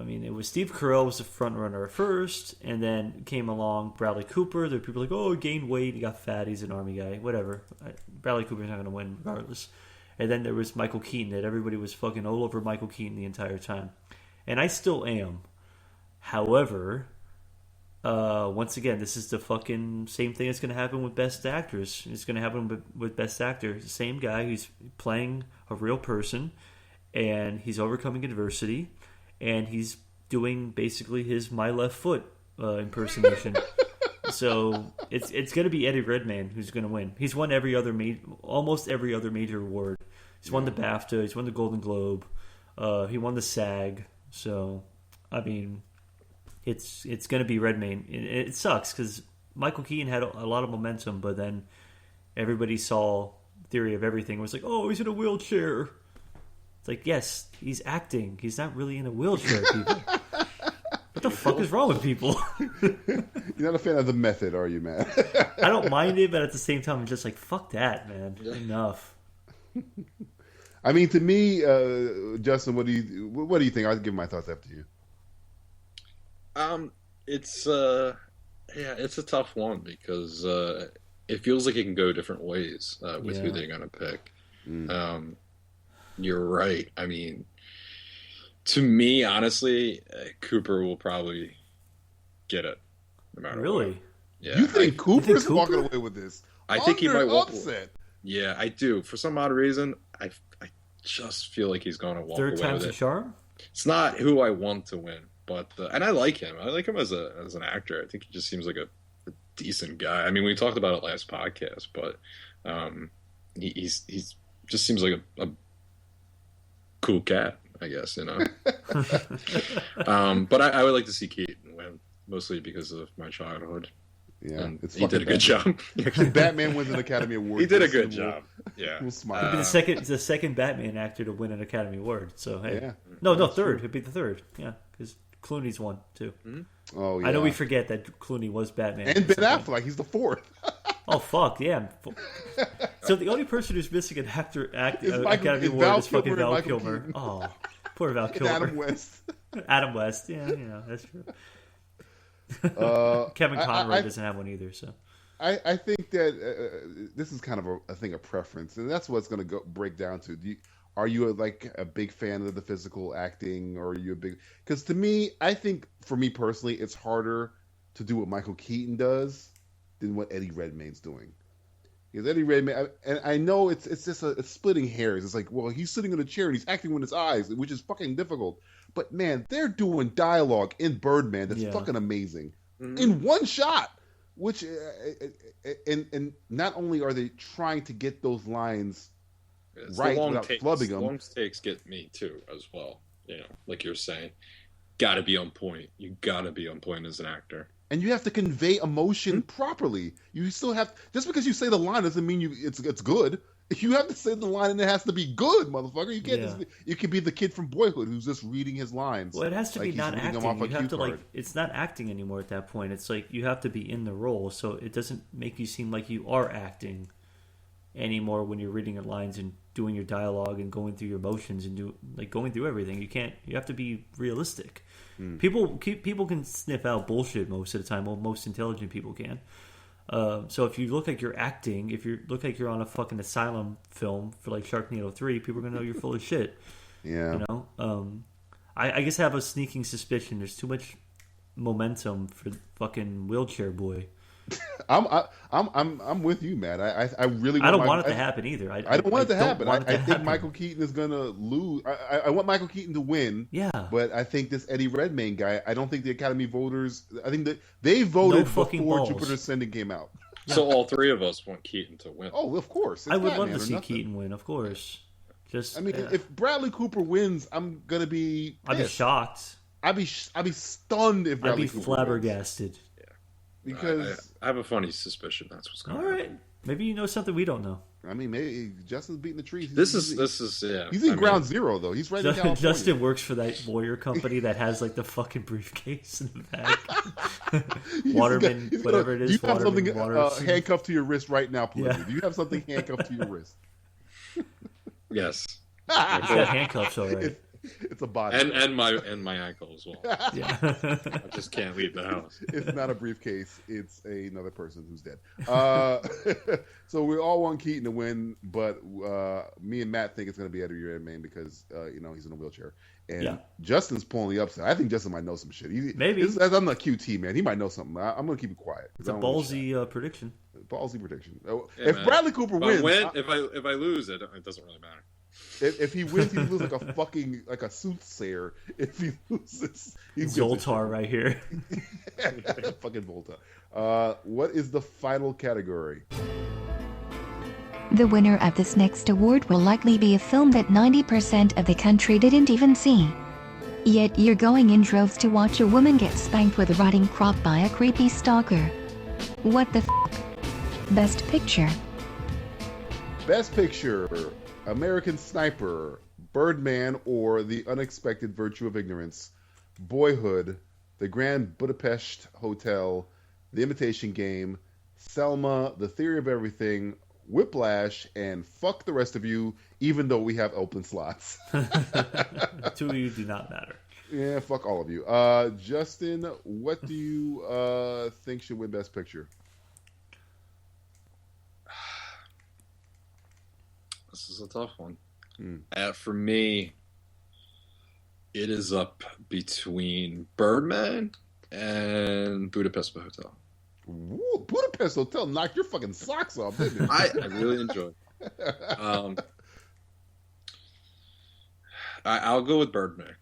mean, it was Steve Carell was the front runner at first, and then came along Bradley Cooper. There were people like, oh, he gained weight, he got fat, he's an army guy, whatever. Bradley Cooper's not going to win regardless. And then there was Michael Keaton, that everybody was fucking all over Michael Keaton the entire time. And I still am. However, once again, this is the fucking same thing that's going to happen with Best Actors. It's going to happen with Best Actor. It's the same guy who's playing a real person, and he's overcoming adversity, and he's doing basically his My Left Foot impersonation. So it's going to be Eddie Redmayne who's going to win. He's won almost every other major award. He's won the BAFTA. He's won the Golden Globe. He won the SAG. So, I mean, it's going to be Redmayne. It sucks because Michael Keaton had a lot of momentum, but then everybody saw Theory of Everything. It was like, oh, he's in a wheelchair. It's like, yes, he's acting. He's not really in a wheelchair, people. What the fuck is wrong with people? You're not a fan of the method, are you, man? I don't mind it, but at the same time, I'm just like, fuck that, man. Enough. I mean, to me, Justin, what do you think? I'll give my thoughts after you. It's a tough one because it feels like it can go different ways with who they're gonna pick. You're right. I mean, to me, honestly, Cooper will probably get it, no matter what. Yeah. You think Cooper's walking away with this? I think he might walk upset. Yeah, I do. For some odd reason, I just feel like he's going to walk away with it. Third time's a charm? It's not who I want to win, but and I like him. I like him as an actor. I think he just seems like a decent guy. I mean, we talked about it last podcast, but he's just seems like a cool cat, I guess, you know. But I would like to see Keaton win, mostly because of my childhood. Yeah, and he did a good job. Actually, Batman wins an Academy Award. He did a good job. Yeah, we'll smile. He'd be the second Batman actor to win an Academy Award. So hey, yeah. no, third. He'd be the third. Yeah, because Clooney's won too. Mm-hmm. Oh, yeah. I know we forget that Clooney was Batman. And Ben Affleck, he's the fourth. Oh fuck yeah! So the only person who's missing an Academy Award is fucking Val Kilmer. Oh, poor Val Kilmer. Adam West. Adam West. Yeah, that's true. Kevin Conroy doesn't have one either. So I think that this is kind of a thing of preference, and that's what it's going to break down to. Are you a big fan of the physical acting, or are you a big? Because to me, I think for me personally, it's harder to do what Michael Keaton does than what Eddie Redmayne's doing. Because Eddie Redmayne, and I know it's just it's splitting hairs. It's like, well, he's sitting in a chair and he's acting with his eyes, which is fucking difficult. But man, they're doing dialogue in Birdman that's fucking amazing in one shot. Which and not only are they trying to get those lines right without flubbing them. Long takes get me too as well. Like you're saying, got to be on point. You got to be on point as an actor. And you have to convey emotion properly. You still have, just because you say the line doesn't mean it's good. You have to say the line and it has to be good, motherfucker. You can't you can be the kid from Boyhood who's just reading his lines. Well, it has to be not acting. You have to it's not acting anymore at that point. It's like you have to be in the role, so it doesn't make you seem like you are acting anymore when you're reading your lines and doing your dialogue and going through your emotions and going through everything. You have to be realistic. People can sniff out bullshit most of the time. Well, most intelligent people can. So if you look like you're acting, if you look like you're on a fucking asylum film for like Sharknado 3, people are gonna know you're full of shit. Yeah. I guess I have a sneaking suspicion there's too much momentum for fucking Wheelchair Boy. I'm with you, Matt. I really don't want it to happen either. I don't want it to happen. I think Michael Keaton is gonna lose. I want Michael Keaton to win. Yeah. But I think this Eddie Redmayne guy, I don't think the Academy voters, I think that they voted before Jupiter Ascending came out. Yeah. So all three of us want Keaton to win. Oh, of course. I would love to see Keaton win, of course. If Bradley Cooper wins, I'm gonna be pissed. I'd be shocked. I'd be stunned if Bradley Cooper flabbergasted. Wins. Because I have a funny suspicion that's what's going on. All right, maybe you know something we don't know. I mean, maybe Justin's beating the trees. This is He's in ground zero though. He's right in California. Justin works for that lawyer company that has like the fucking briefcase in the back. Waterman, whatever it is. You have something handcuffed to your wrist right now, please. Yeah. Do you have something handcuffed to your wrist? Yes. He's got handcuffs already. It's a body. And my ankle as well. Yeah. I just can't leave the house. It's not a briefcase. It's another person who's dead. So we all want Keaton to win, but me and Matt think it's going to be Eddie Redmayne because he's in a wheelchair. And Justin's pulling the upside. I think Justin might know some shit. Maybe. I'm not QT, man. He might know something. I'm going to keep it quiet. It's a ballsy prediction. Ballsy prediction. Hey, if Bradley Cooper wins, if I lose, it doesn't really matter. If he wins, he loses like a soothsayer. If he loses, Zoltar right here. Fucking Volta. What is the final category? The winner of this next award will likely be a film that 90% of the country didn't even see. Yet you're going in droves to watch a woman get spanked with a rotting crop by a creepy stalker. What the f***? Best Picture. Best Picture, American Sniper, Birdman, or The Unexpected Virtue of Ignorance, Boyhood, The Grand Budapest Hotel, The Imitation Game, Selma, The Theory of Everything, Whiplash, and fuck the rest of you, even though we have open slots. Two of you do not matter. Yeah, fuck all of you. Justin, what do you think should win Best Picture? This is a tough one. For me, it is up between Birdman and Budapest Hotel. Ooh, Budapest Hotel knocked your fucking socks off, didn't it? I really enjoyed it. I'll go with Birdman.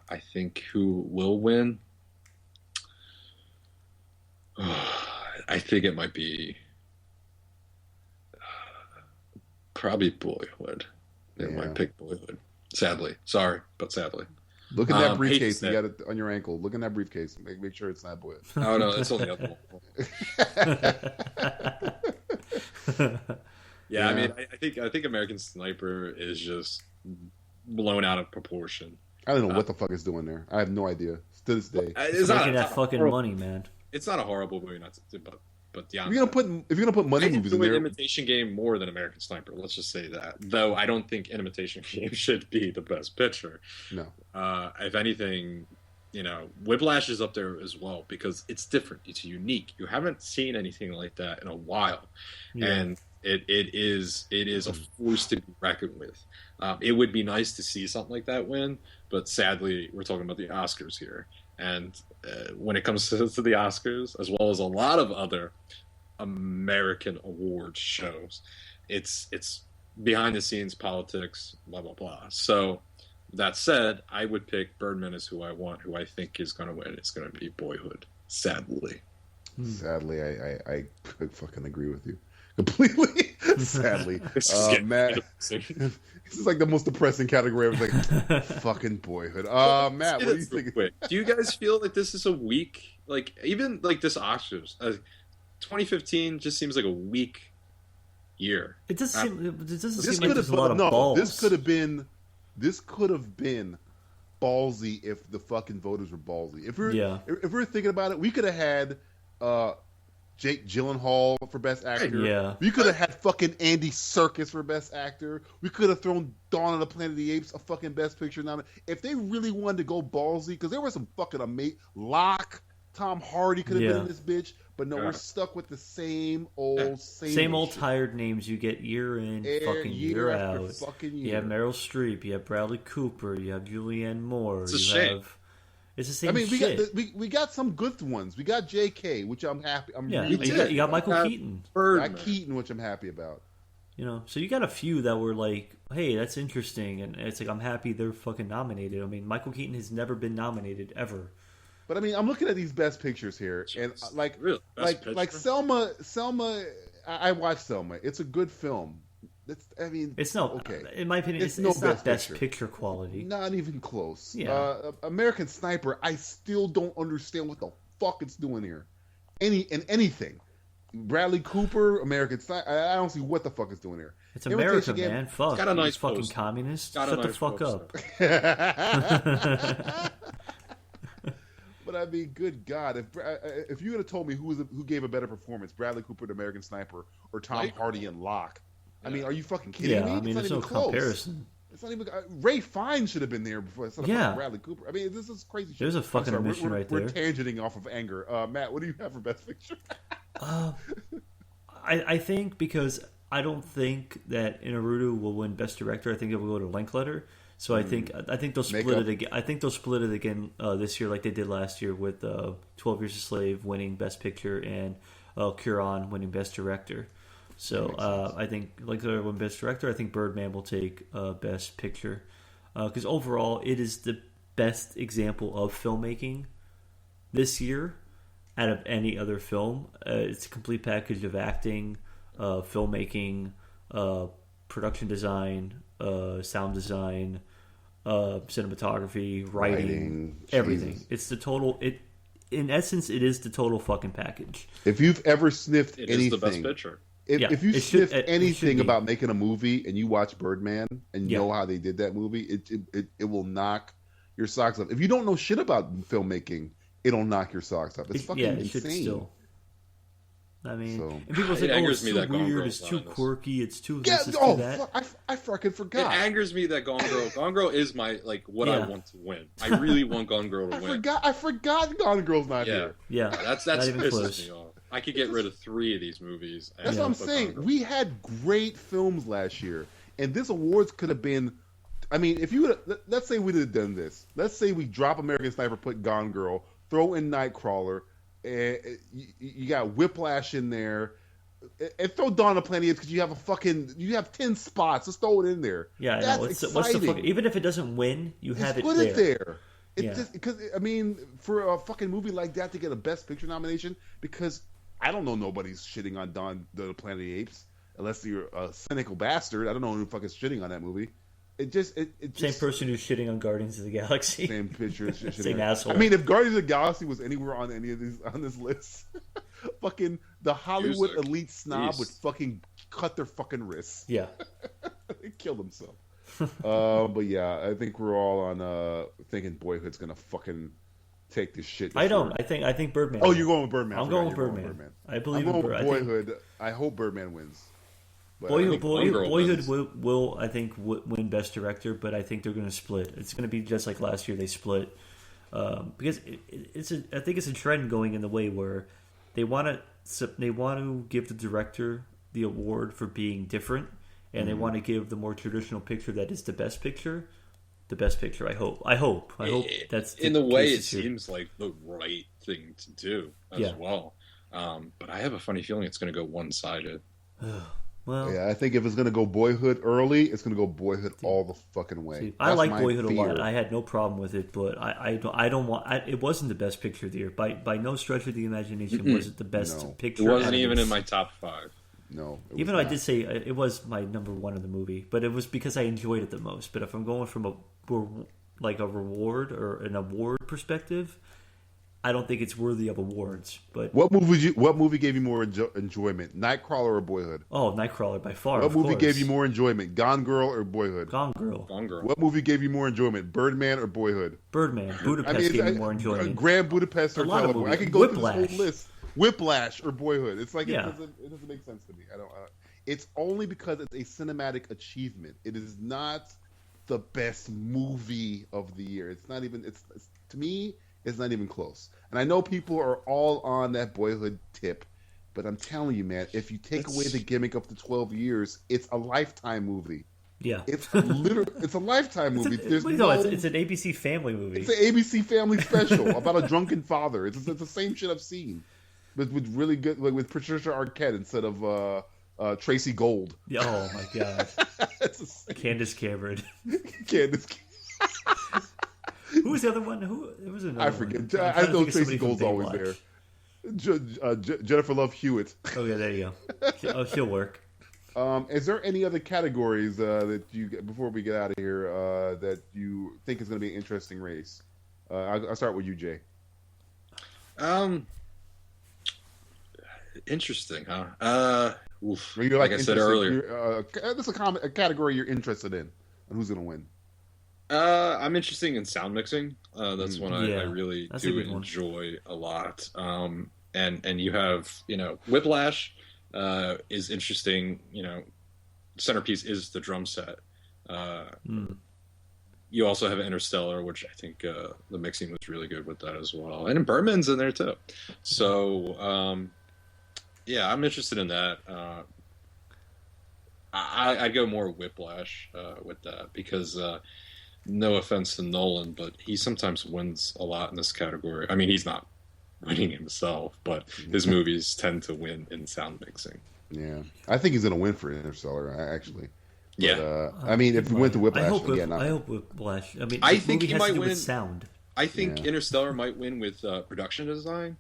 I think who will win? I think it might be probably Boyhood. They might pick Boyhood. Sadly. Sorry, but sadly. Look at that briefcase. You got it on your ankle. Look in that briefcase. Make sure it's not Boyhood. Oh, no, it's on the other one. I mean, I think American Sniper is just blown out of proportion. I don't know what the fuck it's doing there. I have no idea. To this day. It's making that fucking money, man. It's not a horrible movie, but yeah. If you're gonna put money movies in there, Imitation Game more than American Sniper. Let's just say that. Though I don't think Imitation Game should be the best picture. No. If anything, Whiplash is up there as well because it's different. It's unique. You haven't seen anything like that in a while, and it is a force to be reckoned with. It would be nice to see something like that win, but sadly, we're talking about the Oscars here, and when it comes to the Oscars, as well as a lot of other American awards shows. It's behind the scenes politics, blah blah blah. So that said, I would pick Birdman as who I want, who I think is going to win. It's going to be Boyhood. Sadly, I fucking agree with you completely. Sadly, Matt, this is like the most depressing category. I was like, fucking Boyhood. Matt, what do you think? Do you guys feel like this is a weak, like even like this Oscars? 2015 just seems like a weak year. It doesn't seem like there's a lot of balls. This could have been ballsy if the fucking voters were ballsy. If we're thinking about it, we could have had Jake Gyllenhaal for Best Actor. Yeah. We could have had fucking Andy Serkis for Best Actor. We could have thrown Dawn of the Planet of the Apes a fucking Best Picture nomination. If they really wanted to go ballsy, because there was some fucking amazing Locke, Tom Hardy could have been in this bitch. But no, we're stuck with the same old tired names you get year in, fucking year out. Fucking year. You have Meryl Streep, you have Bradley Cooper, you have Julianne Moore. It's a shame. It's the same shit. We got some good ones. We got J.K., which I'm happy. You got Michael Keaton. Birdman. Got Keaton, which I'm happy about. So you got a few that were like, hey, that's interesting, and it's like I'm happy they're fucking nominated. I mean, Michael Keaton has never been nominated ever. But I mean, I'm looking at these Best Pictures here, and like Selma. I watched Selma. It's a good film. It's no. Okay. In my opinion, it's not Best Picture quality. Not even close. Yeah. American Sniper. I still don't understand what the fuck it's doing here. Anything. Bradley Cooper, American Sniper. I don't see what the fuck it's doing here. It's America, man. Fuck. Got a nice fucking communist. Shut the fuck up. But I mean, good God, if you would have told me who gave a better performance, Bradley Cooper in American Sniper or Tom Hardy in Locke, I mean, are you fucking kidding me? I mean, there's no comparison. It's not even. Ray Fiennes should have been there before. It's not fucking Bradley Cooper. I mean, this is crazy shit. There's a fucking omission right there. We're tangenting off of anger. Matt, what do you have for Best Picture? I think because I don't think that Inarudu will win Best Director. I think it will go to Linkletter. So I think they'll split it again. I think they'll split it again this year, like they did last year with 12 Years a Slave winning Best Picture and Cuarón winning Best Director. So I think Linkletter will win Best Director. I think Birdman will take Best Picture because overall it is the best example of filmmaking this year out of any other film. It's a complete package of acting, filmmaking, production design, sound design, cinematography, writing, everything. Jesus. It's the total. In essence, it is the total fucking package. If you've ever sniffed it anything, is the Best Picture. If you sniffed anything about making a movie and you watch Birdman and you know how they did that movie, it will knock your socks off. If you don't know shit about filmmaking, it'll knock your socks off. It's fucking insane. Still. I mean, and people say, "Oh, it's too weird, it's too quirky, it's too this, it's too that." I fucking forgot. It angers me that Gone Girl is my what I want to win. I really want Gone Girl to win. I forgot Gone Girl's not here. Yeah, that's pisses me off. I could get rid of 3 of these movies. That's what I'm saying. We had great films last year, and this awards could have been. I mean, if you would, let's say we would have done this. Let's say we drop American Sniper, put Gone Girl, throw in Nightcrawler. You got Whiplash in there, and throw Dawn of the Planet of the Apes because you have 10 spots. Let's throw it in there. Yeah, that's exciting. What's the fuck? Even if it doesn't win, have it there. Put it there. It's just because I mean, for a fucking movie like that to get a Best Picture nomination, because I don't know nobody's shitting on Dawn of the Planet of the Apes unless you're a cynical bastard. I don't know who the fuck is shitting on that movie. It just same person who's shitting on Guardians of the Galaxy. Same picture. Same asshole. I mean, if Guardians of the Galaxy was anywhere on any of these on this list, fucking the Hollywood elite snob would fucking cut their fucking wrists. Yeah, they kill themselves. But yeah, I think we're all on thinking Boyhood's gonna fucking take this shit. I don't. I think Birdman. Oh, you're going with Birdman. I'm going with Birdman. I believe I'm going with Boyhood. I hope Birdman wins. Boyhood will I think win Best Director, but I think they're going to split. It's going to be just like last year they split because I think it's a trend going in the way where they want to give the director the award for being different, and they want to give the more traditional picture that is the Best Picture the best picture. I hope that's in the way it here. seems like the right thing to do as well. But I have a funny feeling it's going to go one-sided. Well, yeah, I think if it's going to go Boyhood early, it's going to go Boyhood all the fucking way. I like Boyhood a lot. I had no problem with it, but I don't want. It wasn't the best picture of the year by no stretch of the imagination. Was it the best picture? It wasn't even in my top 5. No, even though I did say it was my number 1 in the movie, but it was because I enjoyed it the most. But if I'm going from a reward or an award perspective, I don't think it's worthy of awards. But what movie gave you more enjoyment, Nightcrawler or Boyhood? Oh, Nightcrawler by far. What movie gave you more enjoyment, Gone Girl or Boyhood? Gone Girl. What movie gave you more enjoyment, Birdman or Boyhood? Birdman. Budapest gave me more enjoyment. Grand Budapest Hotel. A lot of movies. I can go Whiplash. through this whole list. Whiplash or Boyhood. It's like it doesn't make sense to me. I don't. It's only because it's a cinematic achievement. It is not the best movie of the year. It's not even. It's to me. It's not even close. And I know people are all on that Boyhood tip, but I'm telling you, man, if you take away the gimmick of the 12 years, it's a Lifetime movie. Yeah, it's literally it's a Lifetime movie. It's an ABC Family movie. It's an ABC Family special about a drunken father. It's the same shit I've seen, but with really good, like with Patricia Arquette instead of Tracy Gold. Yeah, oh my god, Candace Cameron. Candace. Who was the other one? It was another. I forget. I know Tracy Gold's always there. Jennifer Love Hewitt. Okay, there you go. She'll work. Is there any other categories that you, before we get out of here, that you think is going to be an interesting race? I'll start with you, Jay. Interesting, huh? Like I said earlier, this is a category you're interested in, and who's going to win? I'm interested in sound mixing. That's one I really do enjoy a lot. And you have, Whiplash is interesting. Centerpiece is the drum set. You also have Interstellar, which I think the mixing was really good with that as well. And Birdman's in there too. So, I'm interested in that. I'd go more Whiplash with that because... no offense to Nolan, but he sometimes wins a lot in this category. I mean, he's not winning himself, but his movies tend to win in sound mixing. Yeah, I think he's going to win for Interstellar, actually. But, yeah. I mean, if we went to Whiplash I hope Whiplash. I mean, I think he might win with sound. I think Interstellar might win with production design.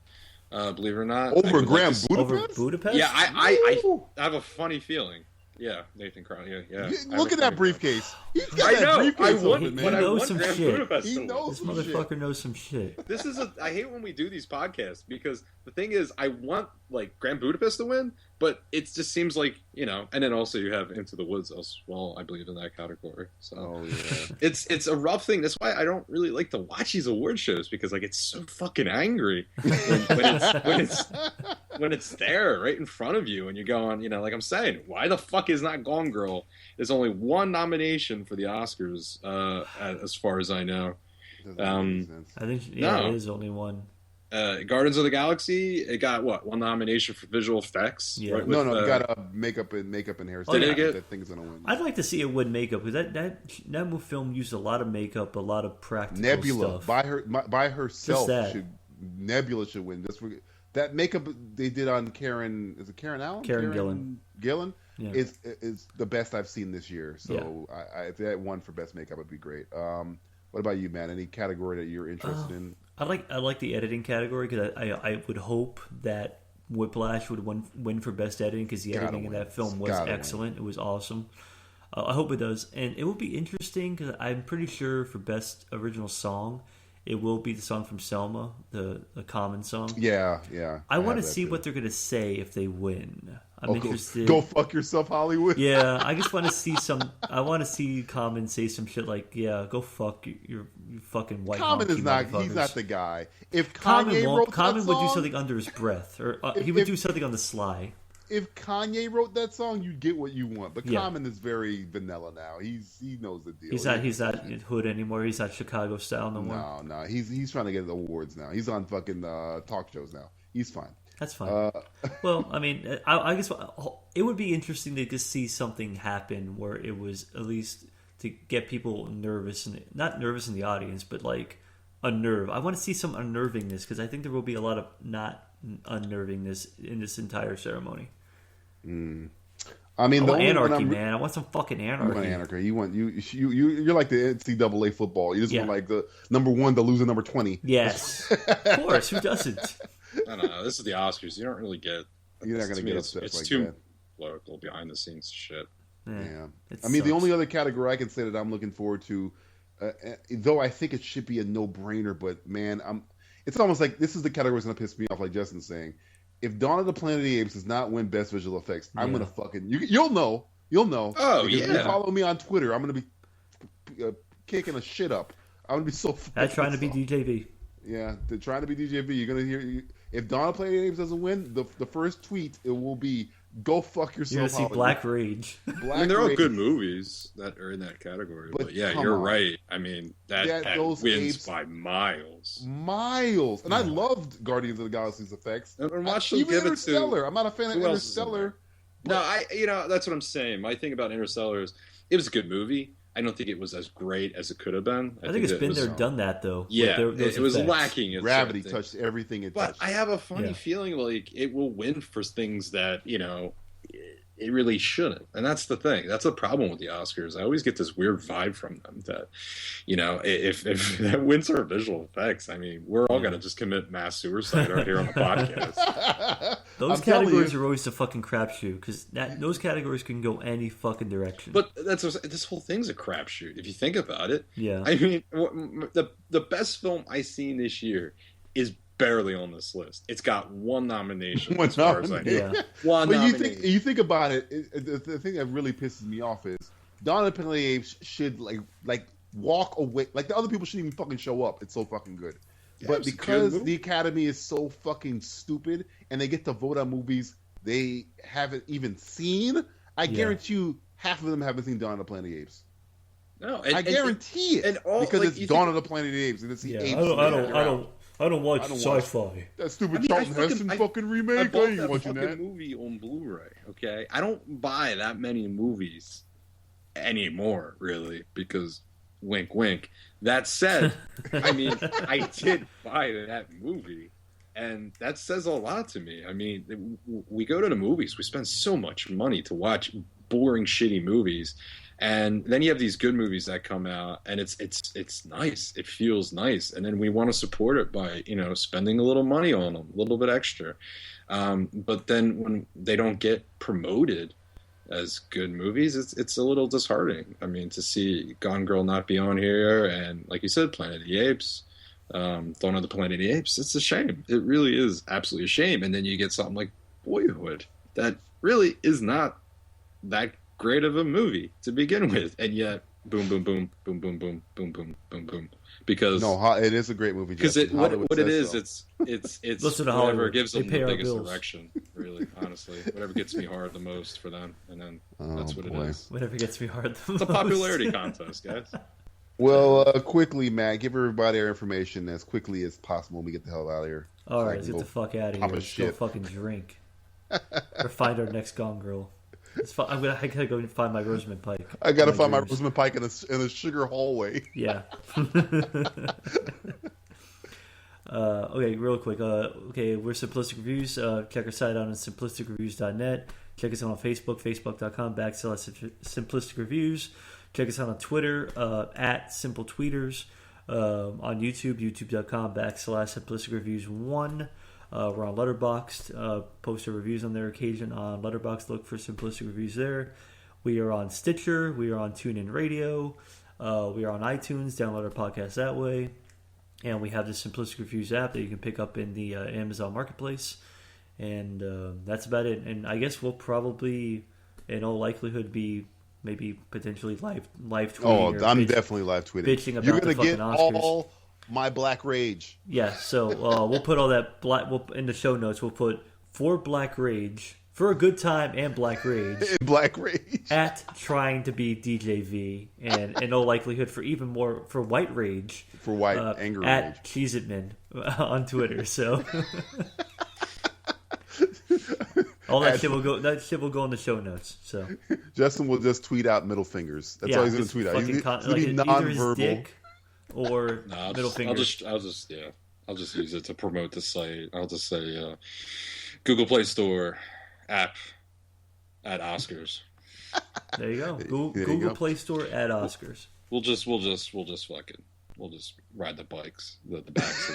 Believe it or not, over Grand Budapest. Over Budapest. Yeah, I have a funny feeling. Yeah, Nathan Crowley. Yeah. Look at that briefcase. He's got that briefcase open, man. He knows some shit. He knows this motherfucker knows some shit. I hate when we do these podcasts because the thing is, I want Grand Budapest to win, but it just seems like and then also you have Into the Woods as well. I believe in that category. So it's a rough thing. That's why I don't really like to watch these award shows because it's so fucking angry when it's there right in front of you and you're going, like I'm saying, why the fuck is not Gone Girl? There's only one nomination for the Oscars, as far as I know. I think it is only one. Guardians of the Galaxy, it got one nomination for visual effects. Yeah. Right, no, it got makeup and hairstyle. That thing's gonna win. I'd like to see it win makeup because that film used a lot of makeup, a lot of practical Nebula stuff. by herself Nebula should win. That makeup they did on Karen Allen? Karen Gillan. Yeah. is the best I've seen this year. So if that won for best makeup, it'd be great. What about you, man? Any category that you're interested in? I like the editing category because I would hope that Whiplash would win for best editing because the editing in that film was excellent. It was awesome. I hope it does, and it will be interesting because I'm pretty sure for best original song, it will be the song from Selma, the Common song. Yeah. I want to see what they're going to say if they win. I'm interested. Go fuck yourself, Hollywood. Yeah, I just want to see I want to see Common say some shit like, "Yeah, go fuck your fucking white." Common is not. He's not the guy. If Common Kanye would do something under his breath, or he would do something on the sly. If Kanye wrote that song, you get what you want. But Common is very vanilla now. He knows the deal. He's not hood anymore. He's not Chicago style no more. No. He's trying to get awards now. He's on fucking talk shows now. He's fine. That's fine. Well, I mean, I guess it would be interesting to just see something happen where it was at least to get people nervous, and not nervous in the audience, but like unnerve. I want to see some unnervingness because I think there will be a lot of not unnervingness in this entire ceremony. I mean, I want anarchy, man. I want some fucking anarchy. You want anarchy. You're like the NCAA football. You just want like the number 1 to lose the number 20. Yes, of course. Who doesn't? I don't know. This is the Oscars. You don't really get. You're not going to get upset it's like too that. political, behind the scenes shit. Yeah. I mean, the only other category I can say that I'm looking forward to, though I think it should be a no-brainer, but man, it's almost like this is the category that's going to piss me off, like Justin's saying. If Dawn of the Planet of the Apes does not win Best Visual Effects, I'm going to fucking... You'll know. Oh, because if you follow me on Twitter, I'm going to be kicking a shit up. I'm going to be so... That's trying to be DJV. Yeah, they're trying to be DJV. You're going to hear... If Dawn of the Planet of the Apes doesn't win, the first tweet, it will be, go fuck yourself. You're going to see Black Rage. I mean, they're all good movies that are in that category. But yeah, you're right. I mean, that wins by miles. Miles. And I loved Guardians of the Galaxy's effects. And watch them even give Interstellar. it to... I'm not a fan of Interstellar. No, that's what I'm saying. My thing about Interstellar is it was a good movie. I don't think it was as great as it could have been. I think it's been there, done that, though. Yeah, it was lacking. Gravity touched everything it touched. But I have a funny feeling like it will win for things that, it really shouldn't. And that's the thing. That's the problem with the Oscars. I always get this weird vibe from them that, if that wins for visual effects, I mean, we're all going to just commit mass suicide right here on the podcast. Those categories are always a fucking crapshoot because those categories can go any fucking direction. But this whole thing's a crapshoot if you think about it. Yeah. I mean, the best film I've seen this year is barely on this list. It's got one nomination. One nomination. But you think about it. The thing that really pisses me off is Dawn of the Planet of the Apes should like walk away. Like the other people shouldn't even fucking show up. It's so fucking good. Yeah, but because the Academy is so fucking stupid and they get to vote on movies they haven't even seen, I guarantee you half of them haven't seen Dawn of the Planet of the Apes. No, I guarantee it because it's Dawn of the Planet of the Apes and it's the apes. I don't watch sci-fi. That stupid Charlton Heston fucking remake. I ain't watching that movie on Blu-ray. Okay, I don't buy that many movies anymore, really, because wink, wink. That said, I mean, I did buy that movie, and that says a lot to me. I mean, we go to the movies, we spend so much money to watch boring, shitty movies. And then you have these good movies that come out, and it's nice. It feels nice, and then we want to support it by spending a little money on them, a little bit extra. But then when they don't get promoted as good movies, it's a little disheartening. I mean, to see Gone Girl not be on here, and like you said, Planet of the Apes, Dawn of the Planet of the Apes, it's a shame. It really is absolutely a shame. And then you get something like Boyhood that really is not that great of a movie to begin with, and yet boom, boom, boom, boom, boom, boom, boom, boom, boom, boom. Because it is a great movie. Because what it is, it's whatever gives them the biggest erection. Really, honestly, whatever gets me hard the most for them, and then that's what it is. Whatever gets me hard the most. It's a popularity contest, guys. Well, quickly, Matt, give everybody our information as quickly as possible when we get the hell out of here. All right, let's get the fuck out of here. Let's go fucking drink. Or find our next Gone Girl. I gotta go find my Rosamund Pike. I gotta find my Rosamund Pike in a sugar hallway. Yeah. Okay, real quick. We're Simplistic Reviews. Check our site out on simplisticreviews.net. Check us out on Facebook, facebook.com/Simplistic Reviews. Check us out on Twitter, at Simple Tweeters. On YouTube, youtube.com/Simplistic Reviews 1. We're on Letterboxd. Post our reviews on their occasion on Letterboxd. Look for Simplistic Reviews there. We are on Stitcher. We are on TuneIn Radio. We are on iTunes. Download our podcast that way. And we have the Simplistic Reviews app that you can pick up in the Amazon Marketplace. And that's about it. And I guess we'll probably, in all likelihood, be maybe potentially live tweeting. Oh, I'm definitely live tweeting. Bitching about You're gonna the fucking get Oscars. All my Black Rage. Yeah, so we'll put all that in the show notes. We'll put for Black Rage, for a good time and Black Rage. Black Rage. At trying to be DJV, and in all likelihood for even more for White Rage. For White Anger at Rage. At Cheez-It-Man on Twitter. So All that shit will go. That shit will go in the show notes. So Justin will just tweet out middle fingers. That's all he's going to tweet out. He's going to be nonverbal. Dick or middle finger. I'll just use it to promote the site. I'll just say Google Play Store app at Oscars. There you go. Google Play Store at Oscars. We'll just ride the bikes, the backs.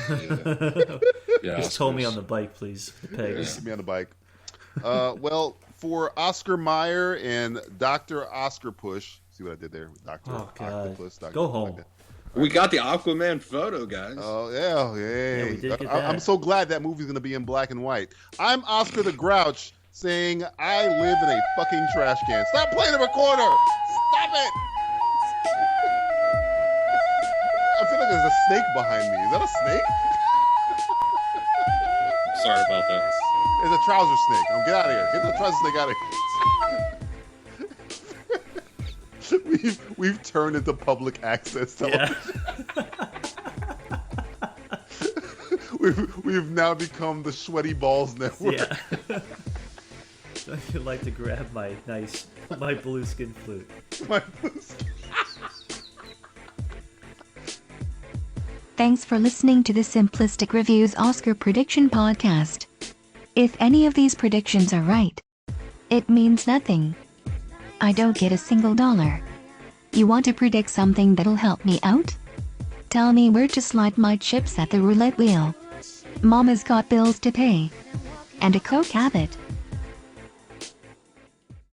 Just tow me on the bike, please. Get me on the bike. Well, for Oscar Mayer and Dr. Oscar Push, see what I did there? Dr. Octopus. Go home. We got the Aquaman photo, guys. Oh, yeah. We did get that. I'm so glad that movie's going to be in black and white. I'm Oscar the Grouch saying I live in a fucking trash can. Stop playing the recorder! Stop it! I feel like there's a snake behind me. Is that a snake? Sorry about that. It's a trouser snake. Get out of here. Get the trouser snake out of here. We've turned into public access television. We've now become the Sweaty Balls Network. Yeah. I'd like to grab my blue skin flute. My blue skin. Thanks for listening to the Simplistic Reviews Oscar Prediction Podcast. If any of these predictions are right, it means nothing. I don't get a single dollar. You want to predict something that'll help me out? Tell me where to slide my chips at the roulette wheel. Mama's got bills to pay. And a Coke habit.